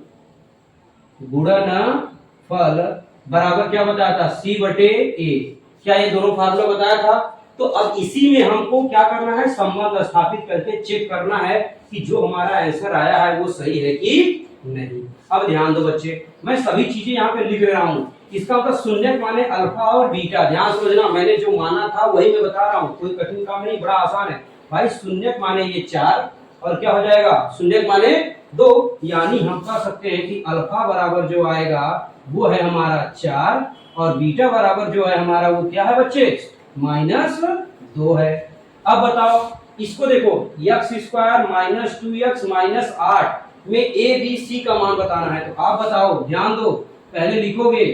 बराबर क्या बताया था, c/a। क्या ये दोनों फार्मूला बताया था? तो अब इसी में हमको क्या करना है, संबंध स्थापित करके चेक करना है कि जो हमारा आंसर आया है वो सही है कि नहीं। अब ध्यान दो बच्चे, मैं सभी चीजें यहाँ पे लिख रहा हूँ। इसका मतलब शून्यक माने अल्फा और बीटा, ध्यान समझना, मैंने जो माना था वही मैं बता रहा हूँ, कोई कठिन काम नहीं, बड़ा आसान है भाई। शून्यक माने ये 4, और क्या हो जाएगा शून्यक माने 2, यानी हम कह सकते हैं कि अल्फा बराबर जो आएगा वो है हमारा 4, और बीटा बराबर जो है हमारा वो क्या है बच्चे, -2 है। अब बताओ इसको देखो, x² -2x -8 में a b c का मान बताना है। तो आप बताओ, ध्यान दो, पहले लिखोगे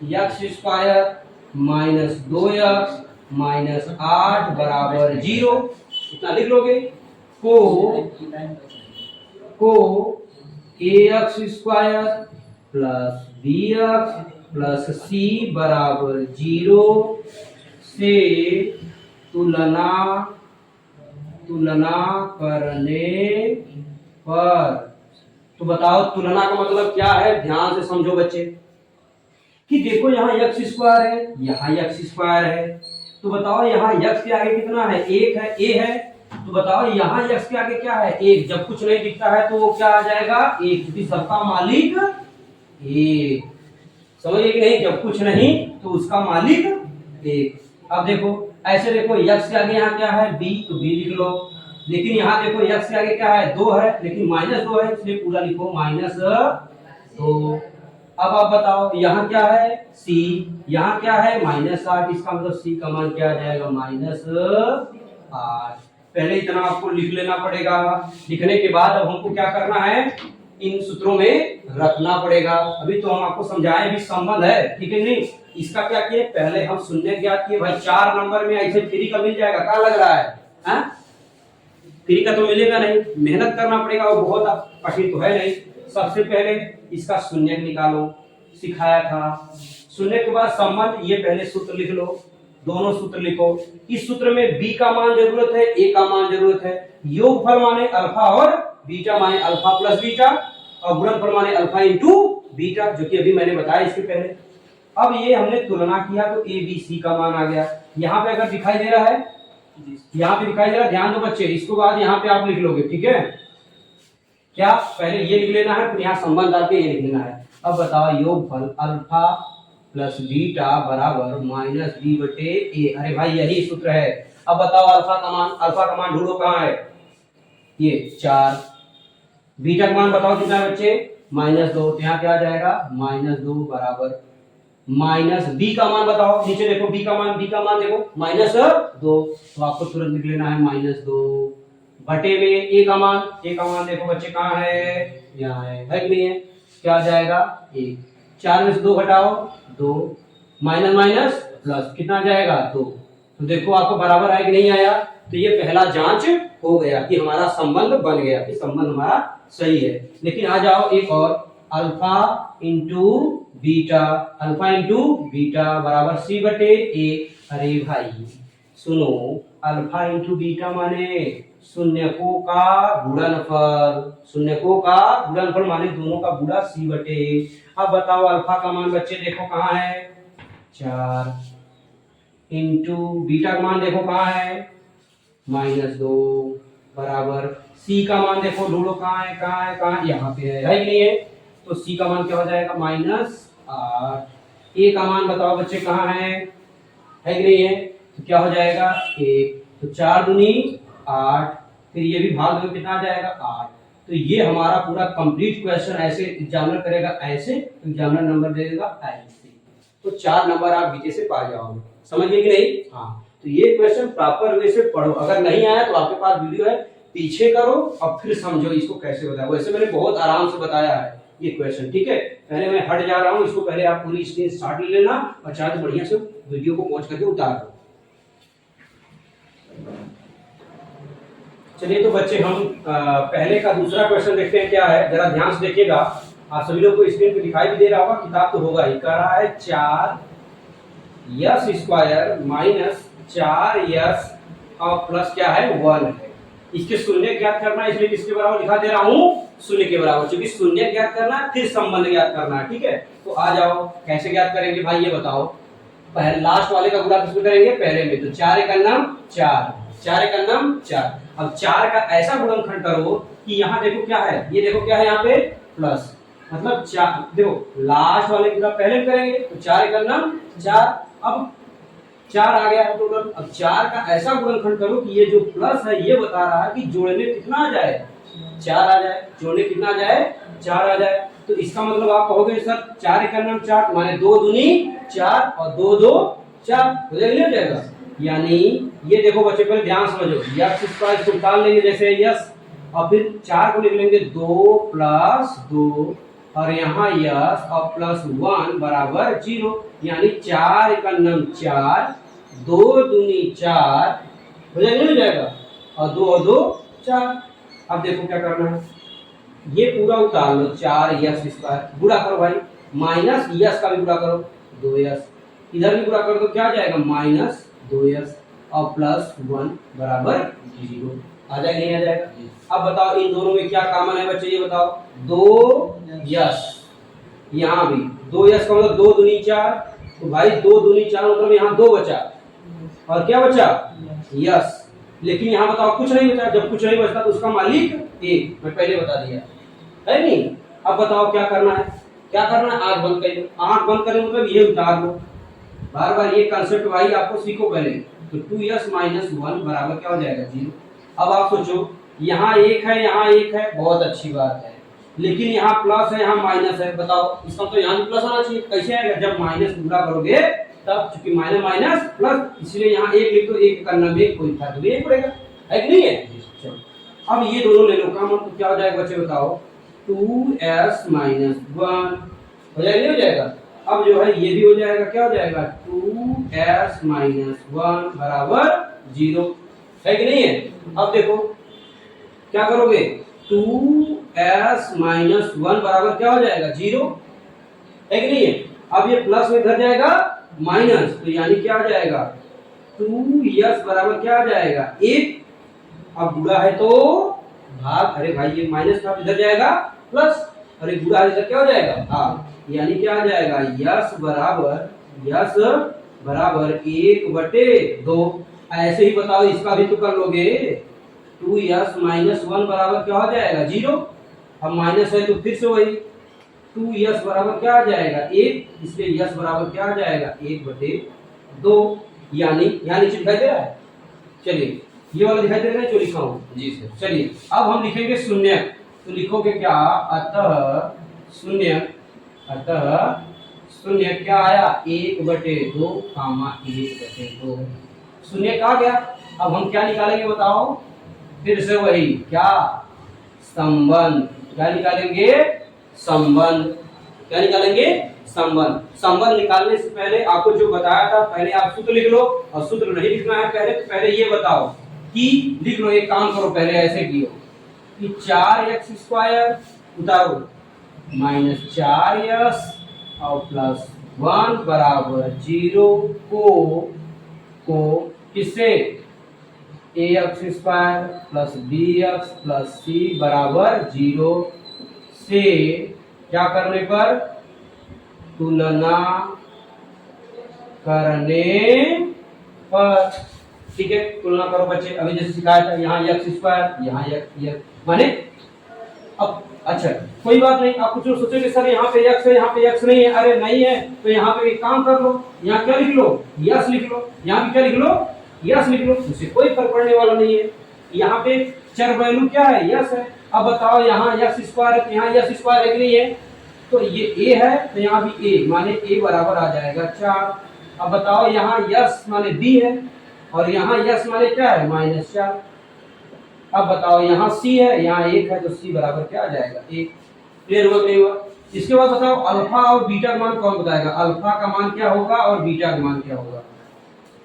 x² -2x -8 बराबर 0, इतना लिख लोगे। को ax² plus bx plus c बराबर 0 से तुलना करने पर, तो बताओ तुलना का मतलब क्या है, ध्यान से समझो बच्चे, कि देखो यहाँ x² है, यहाँ x² है, तो बताओ यहाँ x के आगे कितना है, 1 है, a है, तो बताओ यहाँ x के आगे क्या है, 1। जब कुछ नहीं दिखता है तो वो क्या आ जाएगा 1, क्योंकि सबका मालिक 1, समझिए कि नहीं, जब कुछ नहीं तो उसका मालिक 1। अब देखो ऐसे देखो, x के आगे यहाँ क्या है b, तो b लिख लो। लेकिन यहाँ देखो x के आगे क्या है 2 है, लेकिन -2 है, इसलिए पूरा लिखो -2। अब आप बताओ यहाँ क्या है c, यहाँ क्या है -8, इसका मतलब c का मान क्या आ जाएगा -8। पहले इतना आपको लिख लेना पड़ेगा। लिखने के बाद अब हमको क्या करना है, इन सूत्रों में रखना पड़ेगा। अभी तो हम आपको समझाएं भी संबंध है, ठीक है नहीं। इसका क्या किए, पहले हम शून्य ज्ञात किए, भाई 4 नंबर में ऐसे फ्री का मिल जाएगा, क्या लग रहा है? फ्री का तो मिलेगा नहीं, मेहनत करना पड़ेगा, वो बहुत कठिन तो है नहीं। सबसे पहले इसका शून्य निकालो, सिखाया था। शून्य के बाद संबंध, ये पहले सूत्र लिख लो, दोनों सूत्र लिखो। इस सूत्र में b का मान जरूरत है, a का मान जरूरत है। योगफल माने अल्फा और बीटा माने अल्फा प्लस बीटा, और गुणनफल माने अल्फा इंटू बीटा, जो कि अभी मैंने बताया इसके पहले। अब ये हमने तुलना किया तो a b c का मान आ गया। यहाँ पे अगर दिखाई दे रहा है, यहाँ पे दिखाई दे रहा है, ध्यान दो बच्चे, इसको बाद यहाँ पे आप लिख लोगे, ठीक है। क्या पहले ये लिख लेना है, फिर यहाँ संबंध डाल के ये लिख लेना है। अब बताओ योगफल अल्फा प्लस बीटा बराबर -b/a। अरे भाई यही सूत्र है। अब बताओ अल्फा का मान ढूंढो, कहाँ है, ये 4। बीटा का मान बताओ कितना है बच्चे, -2, तो यहाँ क्या आ जाएगा -2 बराबर माइनस बी का मान बताओ, नीचे देखो बी का मान देखो -2, तो आपको तुरंत लिख लेना है -2 बटे में ए का मान देखो बच्चे कहाँ है, यहाँ है कि नहीं है, क्या आ जाएगा 1, 4 में से 2 घटाओ 2, माइनस माइनस प्लस कितना आ जाएगा 2, तो देखो आपको बराबर आया कि नहीं आया, तो ये पहला जांच हो गया कि हमारा संबंध बन गया, कि संबंध हमारा सही है। लेकिन आ जाओ एक और, अल्फा इंटू बीटा बराबर सी बटे ए। अरे भाई सुनो, अल्फा इंटू बीटा माने शून्यकों का गुणनफल माने दोनों का गुणा सी बटे। अब बताओ अल्फा का मान बच्चे देखो कहाँ है 4, इंटू बीटा का मान देखो कहाँ है -2 बराबर सी का मान देखो ढूंढो कहाँ है, यहाँ पे है कि नहीं है, तो सी का मान क्या हो जाएगा -8। ए का मान बताओ बच्चे कहाँ है कि नहीं है, तो क्या हो जाएगा 1, तो 4 दूनी 8, फिर ये भी भाग में कितना आ जाएगा 8। तो ये हमारा पूरा कंप्लीट क्वेश्चन ऐसे एग्जामिनर करेगा, ऐसे तो एग्जामिनर नंबर दे देगा ऐसे, तो 4 नंबर आप बीते से पा जाओगे। समझ गए कि नहीं? हाँ, तो ये क्वेश्चन प्रॉपर वे से पढ़ो, अगर नहीं आया तो आपके पास वीडियो है, पीछे करो और फिर समझो इसको कैसे बताया। वैसे मैंने बहुत आराम से बताया है ये क्वेश्चन, ठीक है। पहले मैं हट जा रहा हूँ, इसको पहले आप पूरी स्क्रीन शॉट ले लेना और चाहे तो बढ़िया से वीडियो को पहुंच करके उतार दो। चलिए तो बच्चे हम पहले का दूसरा क्वेश्चन देखते हैं क्या है, जरा ध्यान से देखिएगा। आप सभी लोग को स्क्रीन पे दिखाई भी दे रहा होगा, किताब तो होगा ही। कह रहा है 4s² माइनस 4s और प्लस क्या है 1 है। इसके शून्य ज्ञात करना है, इसलिए किसके बराबर लिखा दे रहा हूँ, शून्य के बराबर, क्योंकि शून्य ज्ञात करना है फिर संबंध ज्ञात करना है, ठीक है। तो आ जाओ कैसे ज्ञात करेंगे भाई ये बताओ। पहले लास्ट वाले का गुणा किसमें करेंगे, पहले में, तो 4 एक अन्नम 4, 4 एक अन्नम 4। अब 4 का ऐसा गुणनखंड करो कि यहाँ देखो क्या है, ये देखो क्या है यहाँ पे प्लस, मतलब 4 देखो लास्ट वाले का पहले करेंगे तो 4 एक अन्नम 4, अब 4 आ गया है टोटल। अब 4 का ऐसा गुणनखंड करो कि ये जो प्लस है ये बता रहा है कि जोड़ने कितना आ जाए 4 आ जाए, जोड़ने कितना आ जाए 4 आ जाए। तो इसका मतलब आप कहोगे सर 4 एक अन्नम 4 माने 2 दूनी 4 और 2 2 4 हो जाएगा। यानी ये देखो बच्चे पहले ध्यान समझो, x² को निकाल लेंगे जैसे यस, और फिर 4 को लिख लेंगे 2 प्लस 2 और यहाँ यस और प्लस 1 बराबर 0, यानी 4 एक अन्नम 4, 2 दूनी 4 हो जाएगा और 2 और 2 4। अब देखो क्या करना है, ये पूरा उतार लो 4s² गुणा करो भाई, माइनस यस का भी गुणा करो 2s, इधर भी गुणा करो तो क्या आ जाएगा -2s और प्लस 1 बराबर 0। आ जाएगा नहीं आ जाएगा? अब बताओ इन दोनों में क्या कॉमन है बच्चे, ये बताओ 2s, यहाँ भी 2s का मतलब 2 दूनी 4, तो भाई 2 दूनी 4 मतलब यहाँ 2 बचा और क्या बचा यस। लेकिन यहाँ बताओ कुछ नहीं बचा, जब कुछ नहीं बचता तो उसका मालिक 1, मैं पहले बता दिया है नहीं। अब बताओ क्या करना है, आंख बंद कर लो, आंख बंद करने मतलब ये उतार लो, बार बार ये कंसेप्ट भाई आपको सीखो पहले। तो 2s - 1 बराबर क्या हो जाएगा 0। अब आप सोचो यहाँ 1 है यहाँ 1 है, बहुत अच्छी बात है, लेकिन यहाँ प्लस है यहाँ माइनस है, बताओ इसका तो यहाँ भी प्लस आना चाहिए, कैसे आएगा जब माइनस गुणा करोगे तब, चूंकि माइनस माइनस प्लस इसलिए यहाँ 1 लिख दो, 1 करना में कोई फर्क नहीं पड़ेगा, है कि नहीं है। चलो अब ये दोनों ले लो, का मतलब क्या हो जाएगा बच्चे बताओ 2s - 1 हो जाएगा, नहीं हो जाएगा। अब जो है ये भी हो जाएगा, क्या हो जाएगा 2s - 1 बराबर 0, है कि नहीं है। अब देखो क्या करोगे 2s - 1 बराबर क्या हो जाएगा 0, है कि नहीं है। अब ये प्लस में इधर जाएगा माइनस, तो यानी क्या आ जाएगा 2s बराबर क्या आ जाएगा 1, अब गुणा है तो भाग, अरे भाई ये माइनस था इधर जाएगा प्लस, अरे गुणा है इधर क्या हो जाएगा भाग, यानी क्या आ जाएगा यस बराबर 1/2। ऐसे ही बताओ इसका भी तो कर लोगे, 2s - 1 बराबर क्या हो जाएगा 0, अब माइनस है तो फिर से वही 2s बराबर क्या आ जाएगा 1, इसलिए यस बराबर क्या आ जाएगा 1/2, यानी यहाँ नीचे दिखाई दे रहा है। चलिए ये वाला दिखाई दे रहा है जो लिखा हूँ जी सर। चलिए अब हम लिखेंगे शून्य, तो लिखोगे क्या, अतः शून्य क्या आया 1/2 कामा 1/2 शून्य कहा गया। अब हम क्या निकालेंगे बताओ, फिर से वही क्या संबंध, क्या निकालेंगे संबंध, क्या निकालेंगे संबंध। संबंध निकालने से पहले आपको जो बताया था पहले आप सूत्र लिख लो, और सूत्र नहीं लिखना है पहले तो पहले ये बताओ कि लिख लो, एक काम करो पहले ऐसे कियो कि 4x² उतारो माइनस 4s और प्लस 1 बराबर 0 को किससे ax² plus bx plus c बराबर 0 से क्या करने पर तुलना करने पर, ठीक है। तुलना करो बच्चे, अभी जैसे सिखाया था यहाँ x², यहाँ x माने अब अच्छा कोई बात नहीं, आप कुछ सोचोगे सर यहाँ पे x है यहाँ पे x नहीं है, अरे नहीं है तो यहाँ पे एक काम कर लो, यहाँ क्या लिख लो यस लिख लो, यहाँ भी क्या लिख लो यस लिख लो, उससे कोई फर्क पड़ने वाला नहीं है। यहाँ पे चर वैल्यू क्या है यस है। अब बताओ यहाँ x² है तो यहाँ x² है कि नहीं है, तो ये a है तो यहाँ भी a माने a बराबर आ जाएगा 4। अब बताओ यहाँ यस माने b है और यहाँ यस माने क्या है -4। अब बताओ यहाँ c है यहाँ 1 है तो c बराबर क्या आ जाएगा 1। क्लियर हुआ नहीं हुआ। इसके बाद बताओ अल्फा और बीटा का मान कौन बताएगा, अल्फा का मान क्या होगा और बीटा का मान क्या होगा।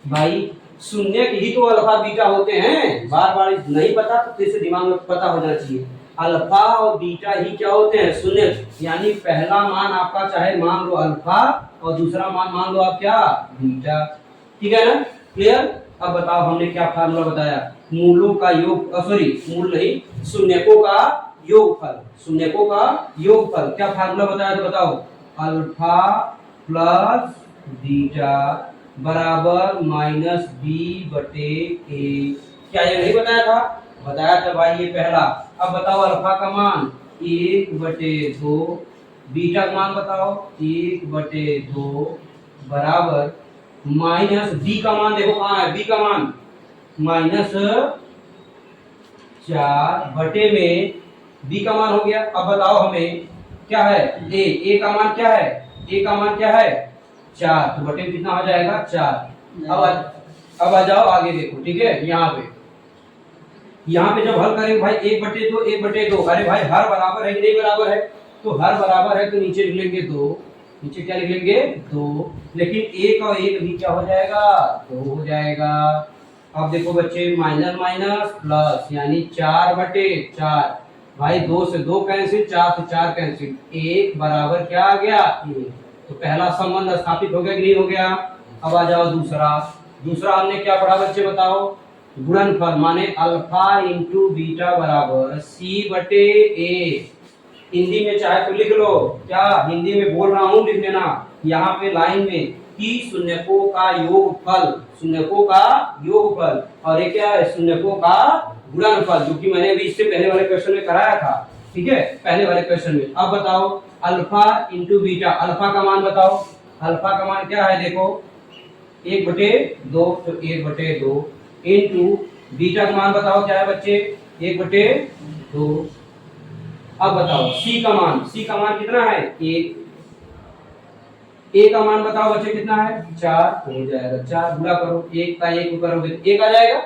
भाई शून्य के ही तो अल्फा बीटा होते हैं, बार बार नहीं पता तो जैसे दिमाग में पता हो जाना चाहिए। अल्फा और बीटा ही क्या होते हैं शून्य, यानी पहला मान आपका चाहे मान लो अल्फा और दूसरा मान मान लो आप क्या बीटा, ठीक है ना। क्लियर। अब बताओ हमने क्या फार्मूला बताया, मूलों का योग, सॉरी मूल नहीं शून्यकों का योगफल, शून्यकों का योगफल क्या फार्मूला बताया तो बताओ अल्फा प्लस बीटा बराबर -b/a। क्या ये नहीं बताया था, बताया था भाई ये पहला। अब बताओ अल्फा का मान 1/2, बीटा का मान बताओ 1/2 बराबर माइनस b का मान देखो कहाँ है, b का मान -4 बटे में b का मान हो गया। अब बताओ हमें क्या है a का मान क्या है, a का मान क्या है 4 तो बटे में कितना हो जाएगा 4। अब आ जाओ आगे देखो, ठीक है। यहाँ पे जब हल करेंगे भाई 1/2 अरे भाई हर बराबर है कि नहीं बराबर है, तो हर बराबर है तो नीचे लिख लेंगे 2, नीचे क्या लिख लेंगे 2, लेकिन 1 और 1 भी क्या हो जाएगा 2 हो जाएगा। अब देखो बच्चे माइनस माइनस प्लस यानी 4/4, भाई 2 से 2 कैंसिल, 4 से 4 कैंसिल, 1 बराबर क्या आ गया 1। तो पहला संबंध स्थापित हो गया कि नहीं हो गया। अब आ जाओ दूसरा हमने क्या पढ़ा बच्चे बताओ, गुणनफल माने अल्फा इंटू बीटा बराबर c/a। हिंदी में चाहे तो लिख लो, क्या हिंदी में बोल रहा हूँ लिख लेना यहाँ पे लाइन में कि शून्यकों का योगफल, शून्यकों का योगफल, और ये क्या है शून्यकों का गुणनफल, जो कि मैंने अभी इससे पहले वाले क्वेश्चन में कराया था, ठीक है पहले वाले क्वेश्चन में। अब बताओ अल्फा इंटू बीटा, अल्फा का मान बताओ, अल्फा का मान क्या है देखो 1/2 तो 1/2 इंटू बीटा का मान बताओ क्या है बच्चे 1/2। अब बताओ सी का मान कितना है 1, ए का मान बताओ बच्चे कितना है 4 हो जाएगा 4, गुणा करो 1 का 1 करोगे तो 1 आ जाएगा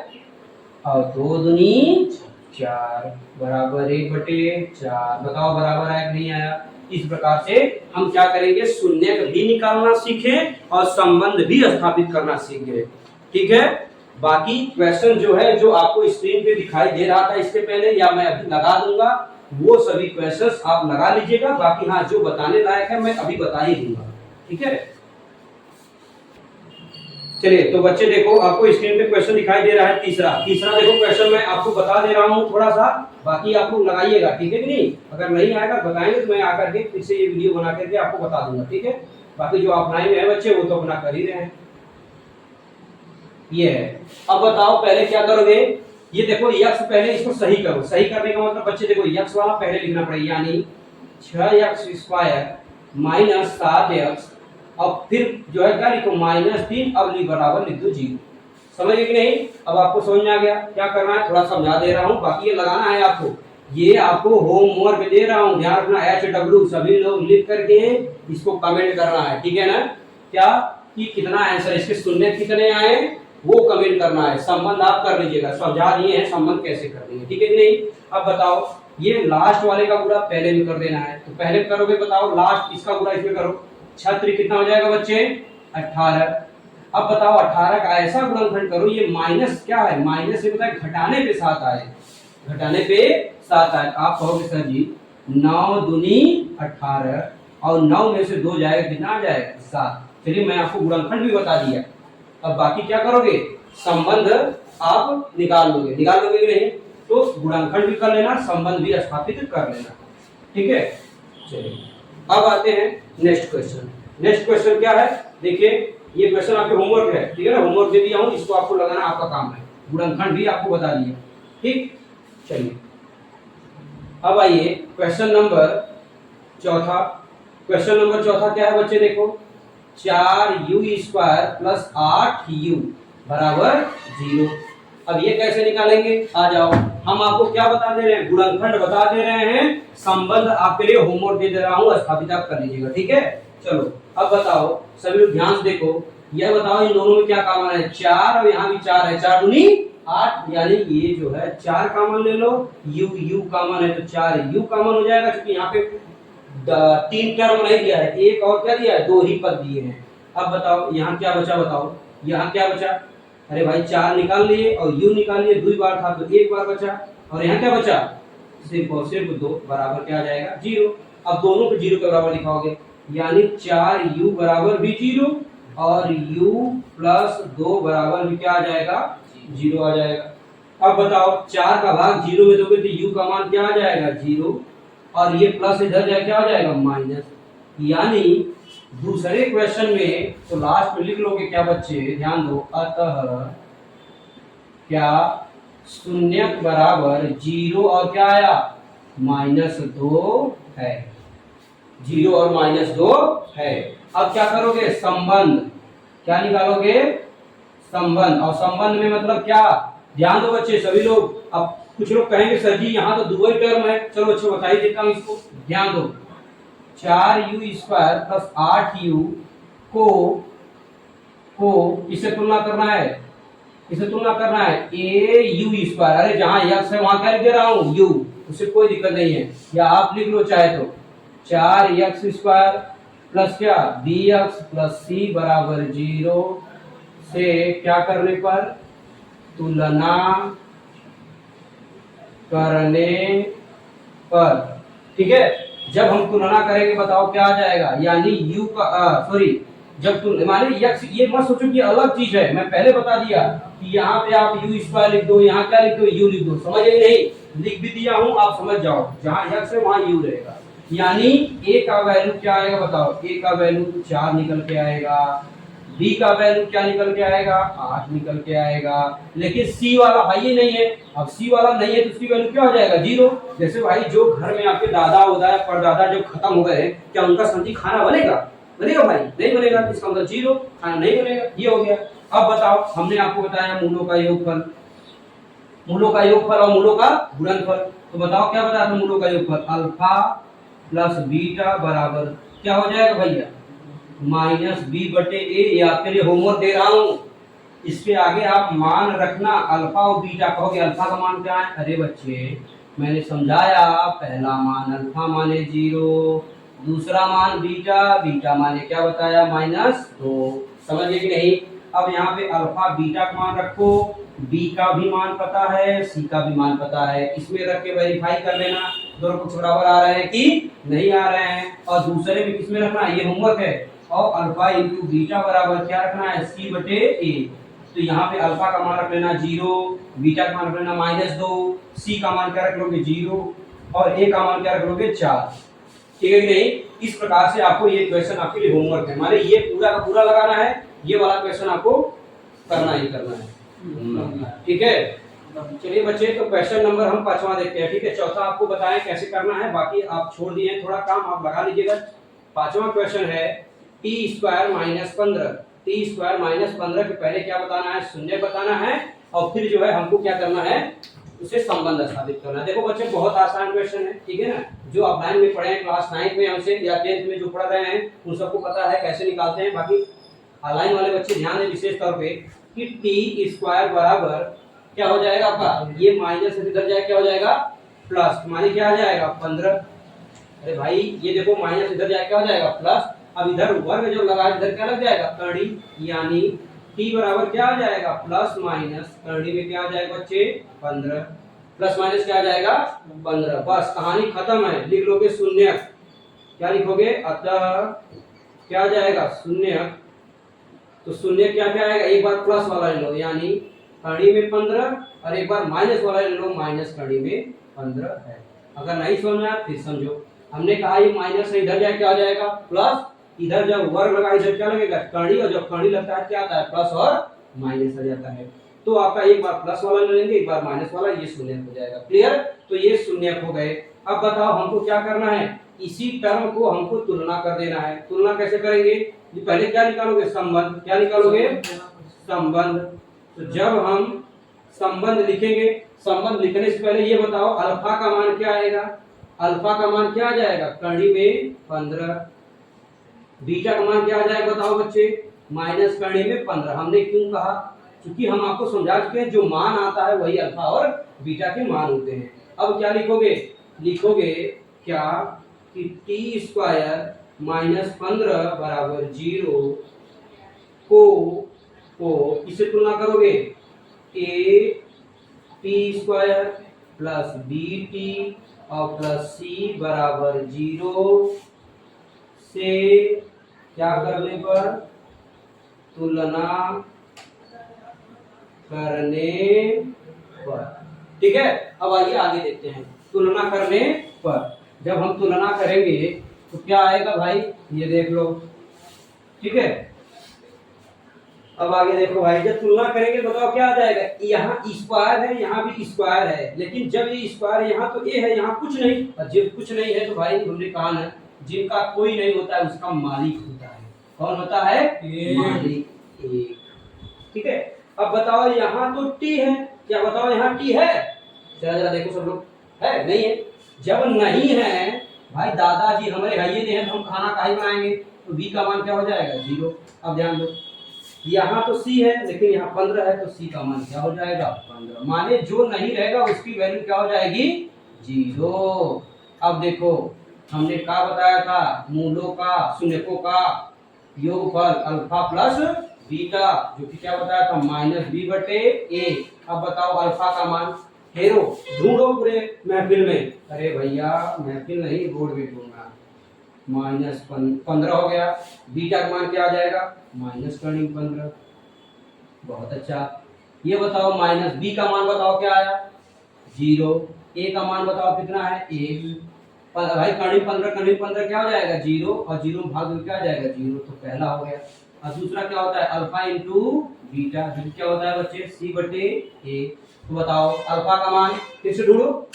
और 2 दूनी 4 बराबर 1/4। बताओ बराबर आया कि नहीं आया। इस प्रकार से हम क्या करेंगे शून्य भी निकालना सीखे और संबंध भी स्थापित करना सीख गए, ठीक है। बाकी क्वेश्चन जो है जो आपको स्क्रीन पे दिखाई दे रहा था इसके पहले या मैं अभी लगा दूंगा, वो सभी क्वेश्चंस आप लगा लीजिएगा। बाकी हाँ जो बताने लायक है मैं अभी बता ही दूंगा, ठीक है। चलिए तो बच्चे देखो आपको स्क्रीन पे क्वेश्चन दिखाई दे रहा है तीसरा देखो क्वेश्चन मैं आपको बता दे रहा हूँ थोड़ा सा, बाकी आप लोग लगाइएगा, ठीक है कि नहीं। अगर नहीं आएगा बताएंगे तो मैं आकर के फिर से ये वीडियो बना करके आपको बता दूंगा, ठीक है। बाकी जो ऑफलाइन में है बच्चे वो तो अपना कर ही रहे हैं। ये है, अब बताओ पहले क्या करोगे, ये देखो यक्स पहले इसको सही करो, सही करने का मतलब बच्चे देखो यक्स वाला पहले लिखना पड़ेगा, यानी 6x² - 7x, अब फिर जो है क्या लिखो -3, अब बराबर लिख दो 0। समझ गए कि नहीं। अब आपको समझ में आ गया क्या करना है, थोड़ा समझा दे रहा हूँ, बाकी ये लगाना है आपको। ये आपको होमवर्क दे रहा हूं, ध्यान रखना। HW सभी लोग लिख करके इसको कमेंट करना है, ठीक है ना। क्या कि कितना आंसर, इसके शून्य कितने आए वो कमेंट करना है। संबंध आप कर लीजिएगा, समझा दिए हैं संबंध कैसे करनी है, ठीक है कि नहीं। अब बताओ ये लास्ट वाले का गुणा पहले भी कर देना है, तो पहले करोगे, बताओ लास्ट इसका गुणा इसमें करो। 6 कितना हो जाएगा बच्चे, 18। अब बताओ 18 का ऐसा गुणनखंड करो, ये माइनस क्या है, माइनस से बताए घटाने पे 7 आए, घटाने पे 7 आए। आप कहोगे सर जी 9 दूनी 18 और 9 में से 2 जाएगा, कितना आ जाएगा 7। चलिए मैं आपको गुणनखंड भी बता दिया। अब बाकी क्या करोगे, संबंध आप निकाल लोगे कि नहीं, तो गुणनखंड भी कर लेना, संबंध भी स्थापित कर लेना, ठीक है। चलिए अब आते हैं नेक्स्ट क्वेश्चन। नेक्स्ट क्वेश्चन क्या है, देखिए ये क्वेश्चन आपके होमवर्क है, ठीक है ना, होमवर्क दे दिया हूं, इसको आपको लगाना आपका काम है। गुणनखंड भी आपको बता दिया, ठीक। चलिए अब आइए क्वेश्चन नंबर चौथा। क्वेश्चन नंबर चौथा क्या है बच्चे, देखो 4u² प्लस 8u बराबर 0। अब ये कैसे निकालेंगे, आ जाओ। हम आपको क्या बता दे रहे हैं, गुणनखंड बता दे रहे हैं, संबंध आपके लिए होमवर्क दे रहा हूं, स्थापित आप कर लीजिएगा, ठीक है। चलो अब बताओ सभी लोग ध्यान से देखो, यह बताओ इन दोनों में क्या कॉमन है, 4 और यहाँ भी 4 है, 4 दूनी 8, यानी ये जो है 4 कॉमन ले लो, u कॉमन है तो 4u कॉमन हो जाएगा, क्योंकि यहाँ पे 3 टर्म नहीं दिया है, एक और क्या दिया है, 2 ही पद दिए हैं। अब बताओ यहाँ क्या बचा, बताओ यहाँ क्या बचा, अरे भाई 4 निकाल लिए और u निकाल लिए, 2 बार था तो 1 बार बचा, और यहाँ क्या बचा, सिर्फ और सिर्फ 2 बराबर क्या आ जाएगा 0। अब दोनों को 0 के बराबर लिखाओगे, यानी 4u बराबर भी 0 और u प्लस 2 बराबर भी क्या आ जाएगा 0 आ जाएगा। अब बताओ 4 का भाग 0 में दोगे तो u का मान क्या आ जाएगा 0, और ये प्लस इधर जाए क्या हो जाएगा माइनस। यानी दूसरे क्वेश्चन में तो लास्ट में लिख लोगे क्या बच्चे, ध्यान दो, अतः क्या शून्य बराबर 0 और क्या आया -2 है, 0 और -2 है। अब क्या करोगे, संबंध क्या निकालोगे, संबंध। और संबंध में मतलब क्या, ध्यान दो बच्चे सभी लोग। अब कुछ लोग कहेंगे सर जी यहाँ तो दो ही टर्म है, चलो अच्छा बताइए देता हूँ इसको, ध्यान दो। 4u² प्लस 8u को इससे तुलना करना है, इसे तुलना करना है au²। अरे जहाँ x है वहां क्या लिख दे रहा हूँ u, उससे कोई दिक्कत नहीं है, या आप लिख लो चाहे तो 4x² प्लस क्या bx प्लस c बराबर 0 से क्या करने पर, तुलना करने पर, ठीक है। जब हम तुलना करेंगे बताओ क्या आ जाएगा, यानी u का सॉरी, जब तुम माने x, ये मत सोचो कि अलग चीज है, मैं पहले बता दिया कि यहाँ पे आप u² लिख दो, यहाँ क्या लिख दो u लिख दो, समझ नहीं, लिख भी दिया हूँ, आप समझ जाओ, जहाँ x है वहाँ u रहेगा। यानी a का वैल्यू क्या आएगा बताओ, a का वैल्यू 4 निकल के आएगा, b का वैल्यू क्या निकल के आएगा 8 निकल के आएगा, लेकिन c वाला भाई ही नहीं है। अब c वाला नहीं है तो उसकी वैल्यू क्या हो जाएगा 0। जैसे भाई जो घर में आपके दादा उदा परदादा जो खत्म हो गए, क्या उनका संति खाना बनेगा, बनेगा भाई, नहीं बनेगा, इसका मतलब 0, खाना नहीं बनेगा, ये हो गया। अब बताओ हमने आपको बताया मूलों का योगफल, मूलों का योगफल और मूलों का गुणनफल, तो बताओ क्या बताया था मूलों का योगफल, अल्फा प्लस बीटा बराबर क्या हो जाएगा भैया -b/a। ये आपके लिए होमवर्क दे रहा हूँ, इसके आगे आप मान रखना, अल्फा और बीटा कहोगे, अल्फा का मान क्या है, अरे बच्चे मैंने समझाया, पहला मान अल्फा माने 0, दूसरा मान बीटा, बीटा माने क्या बताया -2, समझ गए कि नहीं। अब यहाँ पे अल्फा बीटा का मान रखो, बी का भी मान पता है, सी का भी मान पता है, इसमें रख के वेरीफाई कर लेना दोनों कुछ बराबर आ रहे हैं कि नहीं आ रहे हैं। और दूसरे में किसमें रखना है, ये होमवर्क है, और अल्फा इंटू बीटा बराबर क्या रखना है c/a। तो यहाँ पे अल्फा का मान रख लेना 0, बीटा का मान रख लेना -2, सी का मान क्या रख लोगे 0 और ए का मान क्या रख लोगे 4, ठीक है कि नहीं। इस प्रकार से आपको ये क्वेश्चन आपके लिए होमवर्क है, माने ये पूरा का पूरा लगाना है, ये वाला क्वेश्चन आपको करना ही करना है, ठीक है। चलिए बच्चे, तो क्वेश्चन नंबर हम 5वां देखते हैं, ठीक है। चौथा आपको बताएं कैसे करना है, बाकी आप छोड़ दिए, थोड़ा काम आप लगा लीजिएगा। 5वां क्वेश्चन है t² - 15, t² - 15 के पहले क्या बताना है, शून्य बताना है, और फिर जो है हमको क्या करना है उसे संबंध स्थापित करना। देखो बच्चे बहुत आसान क्वेश्चन है, ठीक है ना, जो आप 9 में पढ़े हैं, क्लास 9 में हमसे या 10th में जो पढ़ रहे हैं उन सबको पता है कैसे निकालते हैं। बाकी ऑनलाइन वाले बच्चे ध्यान दें विशेष तौर पे कि टी स्क्वायर बराबर क्या हो जाएगा आपका, ये माइनस से इधर जाए क्या हो जाएगा प्लस, माने क्या आ जाएगा 15। अरे भाई ये देखो माइनस इधर जाए क्या हो जाएगा प्लस, अब इधर वर्ग जो लगा इधर क्या लग जाएगा कड़ी, यानी t बराबर क्या आ जाएगा प्लस माइनस कड़ी में क्या आ जाएगा बच्चे 15, प्लस माइनस क्या आ जाएगा 15। बस कहानी खत्म है, लिख लोगे शून्य, क्या लिखोगे अतः क्या आ जाएगा शून्य। तो शून्य क्या क्या आएगा, एक बार प्लस वाला ले लो यानी कड़ी में 15 और एक बार माइनस वाला ले लो माइनस कड़ी में 15 है। अगर नहीं समझ में आया फिर समझो, हमने कहा ये माइनस से इधर जाए क्या हो जाएगा प्लस, इधर जब वर्ग लगा इधर क्या लगेगा कड़ी, और जब कड़ी लगता है क्या आता है प्लस और माइनस आ जाता है। तो आपका एक बार प्लस वाला ले लेंगे एक बार माइनस वाला, ये शून्य हो जाएगा। क्लियर, तो ये शून्य हो गए। अब बताओ हमको क्या करना है, इसी टर्म को हमको तुलना कर देना है। तुलना कैसे करेंगे, पहले क्या निकालोगे संबंध, क्या निकालोगे संबंध। तो जब हम संबंध लिखेंगे, संबंध लिखने से पहले ये बताओ अल्फा का मान क्या आएगा, अल्फा का मान क्या आ जाएगा कड़ी में 15, बीटा का मान क्या आ जाएगा बताओ बच्चे माइनस कड़ी में 15। हमने क्यों कहा, क्योंकि हम आपको समझा चुके हैं जो मान आता है वही अल्फा और बीटा के मान होते हैं। अब क्या लिखोगे, लिखोगे क्या कि टी स्क्वायर माइनस 15 बराबर 0 को किससे तुलना करोगे, A T square plus B T और प्लस सी बराबर 0 से क्या करने पर, तुलना करने पर। ठीक है, अब आइए आगे देखते हैं। तुलना करने पर जब हम तुलना करेंगे तो क्या आएगा भाई, ये देख लो। ठीक है, अब आगे देखो भाई, जब तुलना करेंगे बताओ क्या आ जाएगा, यहाँ स्क्वायर है यहाँ भी स्क्वायर है, लेकिन जब ये स्क्वायर यहाँ तो ए है यहाँ कुछ नहीं, और जब कुछ नहीं है तो भाई हमने कहा ना जिनका कोई नहीं होता है उसका मालिक होता है। कौन होता है, मालिक एक। ठीक है, अब बताओ यहाँ तो टी है, क्या बताओ यहाँ टी है, जरा जरा देखो सब लोग, है नहीं है। जब नहीं है भाई दादाजी हमारे है ये नहीं है तो हम खाना काहे बनाएंगे, तो बी का मान क्या हो जाएगा 0। अब ध्यान दो यहाँ तो सी है लेकिन यहाँ 15 है तो सी का मान क्या हो जाएगा 15, माने जो नहीं रहेगा उसकी वैल्यू क्या हो जाएगी 0। अब देखो हमने क्या बताया था, मूलों का शून्यकों का योगफल अल्फा प्लस बीटा, जो कि क्या बताया था माइनस बी बटे ए। अब बताओ अल्फा का मान, हेरो ढूंढो पूरे महफिल में, अरे भैया महफिल नहीं बोर्ड में ढूंढना, माइनस 15 हो गया। बीटा का मान क्या आ जाएगा माइनस करनी 15। बहुत अच्छा, ये बताओ माइनस बी का मान बताओ क्या आया 0, ए का मान बताओ कितना है 1। भाई कड़ी 15 कड़ी 15 क्या हो जाएगा 0, और 0 भाग में क्या आ जाएगा 0, तो पहला हो गया। और दूसरा क्या होता है अल्फा इंटू बीटा, जो क्या होता है बच्चे सी बटे ए। तो बताओ अल्फा का मान फिर से ढूंढो,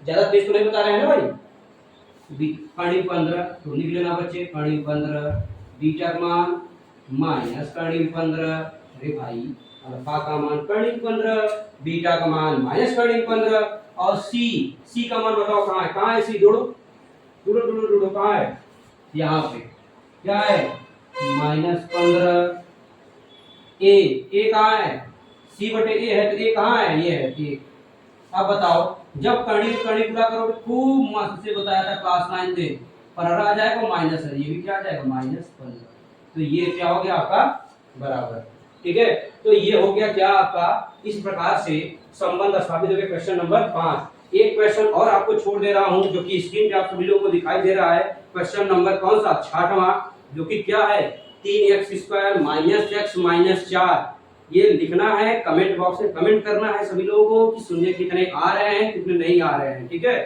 ज्यादा तेज तो नहीं बता रहे हैं ना भाई। कड़ी 15 तो लिख लेना बच्चे कड़ी 15, बीटा का मान माइनस कड़ी 15, अरे भाई अल्फा का मान कड़ी 15 बीटा का मान माइनस कड़ी 15, और सी का मान बताओ कहाँ है सी, ढूंढो ढूंढो ढूंढो ढूंढो कहाँ है, यहाँ पे क्या है माइनस 15। ए कहाँ है, सी बटे ए है तो ए कहाँ है, ये है ए। अब बताओ जब कड़ी पूरा करोगे, खूब मस्त से बताया था क्लास 9 में, पर आ जाएगा माइनस है, ये भी क्या आ जाएगा माइनस 15, तो ये क्या हो गया आपका बराबर। ठीक है, तो ये हो गया क्या आपका, इस प्रकार से संबंध स्थापित हो गया। Question number 5। एक क्वेश्चन और आपको छोड़ दे रहा हूं जो कि स्क्रीन पे आप सभी लोगों को दिखाई दे रहा है। क्वेश्चन नंबर कौन सा 6वां, जो कि क्या है 3x² माइनस x माइनस 4। ये लिखना है कमेंट बॉक्स में, कमेंट करना है सभी लोगों को कि शून्य कितने आ रहे हैं कितने नहीं आ रहे हैं। ठीक है,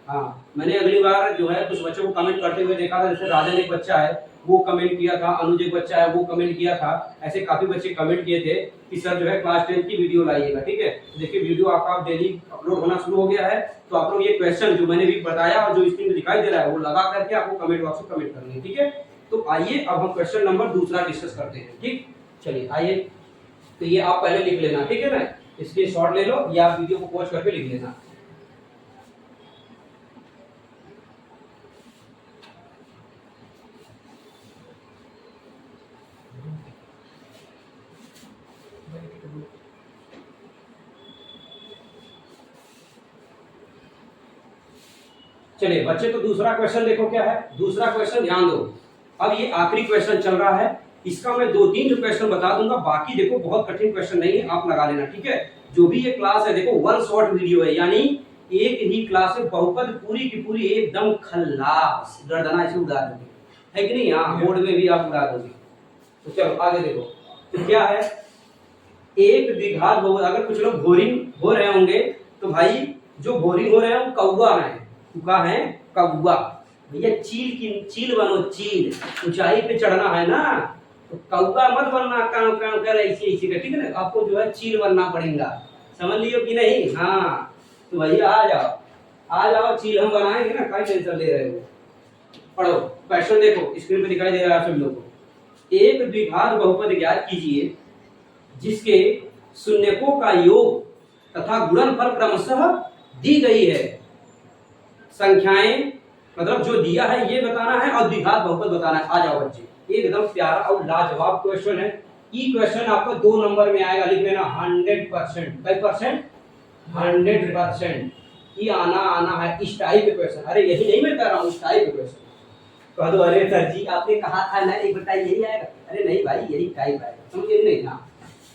हाँ मैंने अगली बार जो है कुछ बच्चों को कमेंट करते हुए देखा था, जैसे राजन एक बच्चा है वो कमेंट किया था, अनुज एक बच्चा है वो कमेंट किया था, ऐसे काफी बच्चे कमेंट किए थे कि सर जो है क्लास 10 की वीडियो लाइएगा। ठीक है, देखिए वीडियो आपका डेली अपलोड होना शुरू हो गया है, तो आप लोग ये क्वेश्चन जो मैंने भी बताया और जो स्क्रीन में दिखाई दे रहा है वो लगा करके आपको कमेंट बॉक्स में कमेंट करनी है। ठीक है, तो आइए अब हम क्वेश्चन नंबर दूसरा डिस्कस करते हैं। ठीक, चलिए आइए, तो ये आप पहले लिख लेना, ठीक है ना। इसके शॉर्ट ले लो या आप वीडियो को पॉज करके लिख लेना। चलिए बच्चे, तो दूसरा क्वेश्चन देखो क्या है। दूसरा क्वेश्चन ध्यान दो, अब ये आखिरी क्वेश्चन चल रहा है, इसका मैं 2-3 क्वेश्चन बता दूंगा, बाकी देखो बहुत कठिन क्वेश्चन नहीं है, आप लगा लेना, ठीक है। जो भी ये क्लास है देखो वन शॉट वीडियो है, यानी एक ही क्लास में बहुपद पूरी की पूरी एकदम खल्लास गर्दना ऐसे उड़ा दोगे, है कि नहीं। हाँ, बोर्ड में भी आप उड़ा दोगे। तो चलो आगे देखो, तो क्या है, एक द्विघात बहुपद। अगर कुछ लोग बोरिंग हो रहे होंगे तो भाई जो बोरिंग हो रहे हैं वो कौवा है, क्या है, कौवा। भैया चील बनो, चील, ऊंचाई पे चढ़ना है ना, तो कौवा मत बनना, काम काम कर ऐसे ऐसे का, ठीक है ना। आपको जो है चील बनना पड़ेगा, समझ लियो कि नहीं। हाँ, तो भैया आ जाओ, चील हम बनाएंगे ना, क्या टेंशन ले रहे हो। पढ़ो क्वेश्चन, देखो स्क्रीन पे दिखाई दे रहा है सभी लोगों को। एक द्विघात बहुपद ज्ञात कीजिए जिसके शून्यकों का योग तथा गुणनफल क्रमशः दी गई है। संख्याएं मतलब जो दिया है ये बताना है और द्विघात बहुपद बताना है। आ जाओ बच्चे, एकदम प्यारा और लाजवाब क्वेश्चन है। ये क्वेश्चन आपको 2 नंबर में आएगा, लिख लेना 100%। कई परसेंट? 100%। ये आना है इस टाइप के क्वेश्चन। अरे यही नहीं मैं कह रहा हूँ, इस टाइप के क्वेश्चन। कह दो अरे सर जी आपने कहा था ना एक बताइए यही आएगा। अरे नहीं भाई, यही टाइप आएगा, समझिए नहीं ना।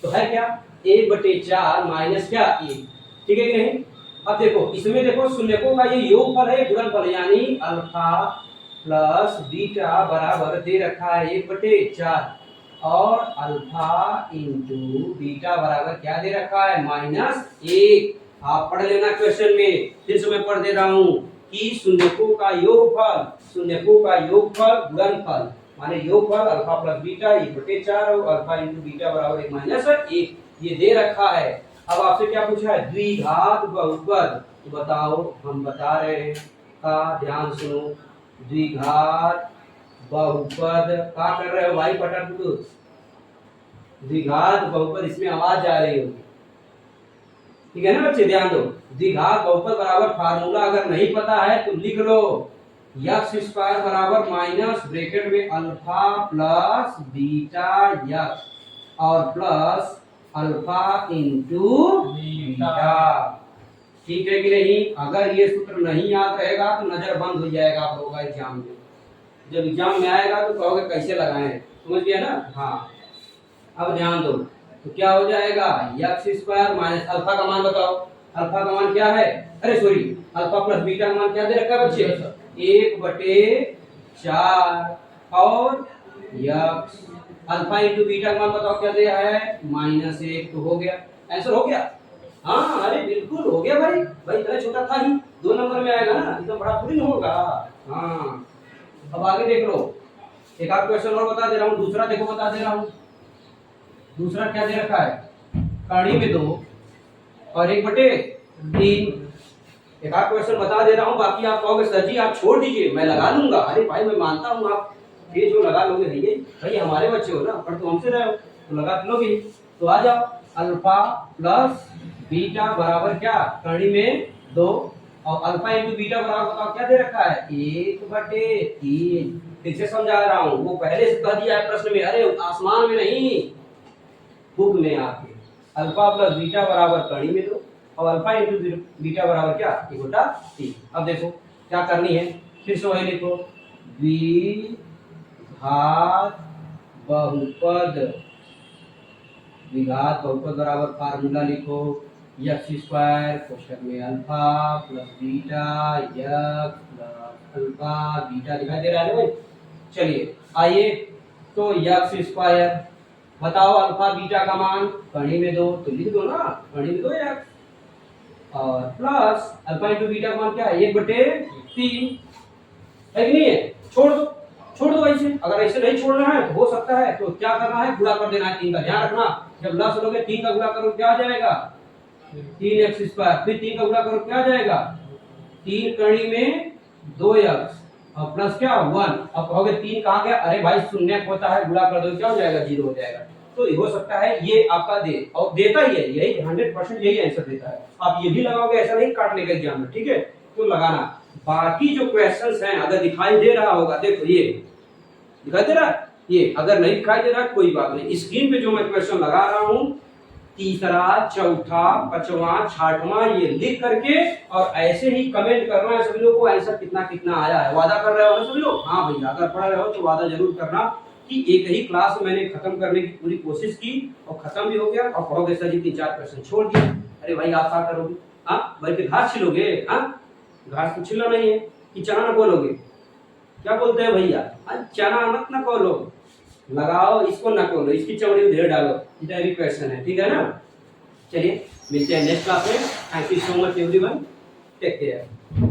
तो है क्या, 1/4 माइनस क्या 1, ठीक है कि नहीं। अब देखो इसमें देखो शून्यकों का ये योगफल है, गुणनफल, यानी अल्फा प्लस बीटा बराबर दे रखा है 1/4 और अल्फा इंटू बीटा बराबर क्या दे रखा है, -1। आप पढ़ लेना क्वेश्चन में, फिर से मैं पढ़ दे रहा हूँ कि शून्यकों का योगफल गुणनफल माने योगफल अल्फा प्लस बीटा 1/4 और अल्फा इंटू बीटा बराबर -1 ये दे रखा है। अब आपसे क्या पूछा है, द्विघात बहुपद, तो बताओ, हम बता रहे हैं का, ध्यान सुनो। द्विघात बहुपद क्या कर रहे हो भाई, पटक दो। द्विघात बहुपद, इसमें आवाज आ रही होगी, ठीक है ना बच्चे, ध्यान दो। द्विघात बहुपद बराबर फार्मूला अगर नहीं पता है तो लिख लो, x स्क्वायर बराबर माइनस ब्रैकेट में अल्फा प्लस बीटा x और प्लस अल्फा इंटू बीटा, ठीक है कि नहीं। अगर ये सूत्र नहीं याद रहेगा तो नजर बंद हो जाएगा आप लोगों का एग्जाम में। जब एग्जाम में आएगा तो कहोगे कैसे लगाएं, समझ गया ना। हाँ, अब ध्यान दो, तो क्या हो जाएगा, x स्क्वायर माइनस अल्फा का मान बताओ, अल्फा का मान क्या है, अरे सॉरी अल्फा प्लस बीटा का मान क्या दे रखा है बच्चे, 1/4 और x अल्फा इंटू बीटा का मान बताओ क्या दिया है, -1। तो हो गया, आंसर हो गया। हाँ अरे बिल्कुल हो गया भाई, इतना छोटा था ही, 2 नंबर में आएगा ना, एकदम बड़ा थोड़ी होगा। हाँ, अब आगे देख लो, एक आध क्वेश्चन और बता दे रहा हूँ। दूसरा देखो बता दे रहा हूँ, दूसरा क्या दे रखा है, कड़ी में 2 और 1/3। एक आध क्वेश्चन बता दे रहा हूँ, बाकी आप कहोगे सर जी आप छोड़ दीजिए मैं लगा लूंगा। अरे भाई मैं मानता हूँ आप ये जो लगा लोगे भैया, भाई हमारे बच्चे हो ना, पढ़ तो हमसे रहे हो तो लगा लोगे। तो आ जाओ, अल्फा प्लस बीटा बराबर क्या, कड़ी में 2 और अल्फा इंटू बीटा बराबर बताओ क्या दे रखा है, 1/3। फिर से समझा रहा हूँ, वो पहले से कह दिया है प्रश्न में, अरे आसमान में नहीं बुक में आके। अल्फा प्लस बीटा बराबर कड़ी में 2 और अल्फा इंटू बीटा बराबर क्या, 1/3। अब देखो क्या करनी है, फिर से वही लिखो, द्विघात बहुपद बराबर फार्मूला लिखो, x स्क्वायर क्वेश्चन में alpha plus beta x plus alpha beta दिखाई दे रहा है भाई। चलिए आइए, तो x स्क्वायर बताओ अल्फा बीटा का मान, कड़ी में 2 तो लिख दो ना, कड़ी में 2 x और प्लस अल्फा इंटू बीटा का मान क्या है, 1/3 है कि नहीं है। छोड़ दो ऐसे, अगर ऐसे नहीं छोड़ना है तो हो सकता है तो क्या करना है, गुणा कर देना है 3 का। ध्यान रखना, जब लस लोगे 3 का गुणा करो क्या आ जाएगा, 3x स्क्वायर, फिर 3 का गुणा करो क्या आ जाएगा, 3 कड़ी में 2x और प्लस क्या 1। अब कहोगे 3 कहाँ गया, अरे भाई शून्य होता है, गुणा कर दो क्या हो जाएगा, 0 हो जाएगा। तो हो सकता है ये आपका दे, और देता ही है, यही 100% यही आंसर देता है। आप ये भी लगाओगे, ऐसा नहीं काट लेगा एग्जाम में, ठीक है, तो लगाना। बाकी जो क्वेश्चंस हैं अगर दिखाई दे रहा होगा, देखो ये दिखाई दे रहा है, ये अगर नहीं दिखाई दे रहा कोई बात नहीं, स्क्रीन पे जो मैं क्वेश्चन लगा रहा हूं, तीसरा, चौथा, पांचवा, छठवां, ये लिख करके और ऐसे ही कमेंट करना है सभी लोगों को, आंसर कितना कितना आया है। वादा कर रहे हो ना सभी लोग? हाँ भैया, अगर पढ़ रहे हो तो वादा जरूर करना कि एक ही क्लास में मैंने खत्म करने की पूरी कोशिश की और खत्म भी हो गया, और कहोगे सर जी 3-4 क्वेश्चन छोड़ दिए। अरे भाई आप क्या करोगे? हाँ, बल्कि घास छिलोगे? हाँ, घास तो छिलना नहीं है कि चना न बोलोगे, क्या बोलते हैं भैया? चना मत न खोलो, लगाओ इसको, न खोलो, इसकी चमड़ी उधेड़ डालो, इतना भी क्वेश्चन है, ठीक है ना? चलिए मिलते हैं नेक्स्ट क्लास में। Thank you so much everyone, take care.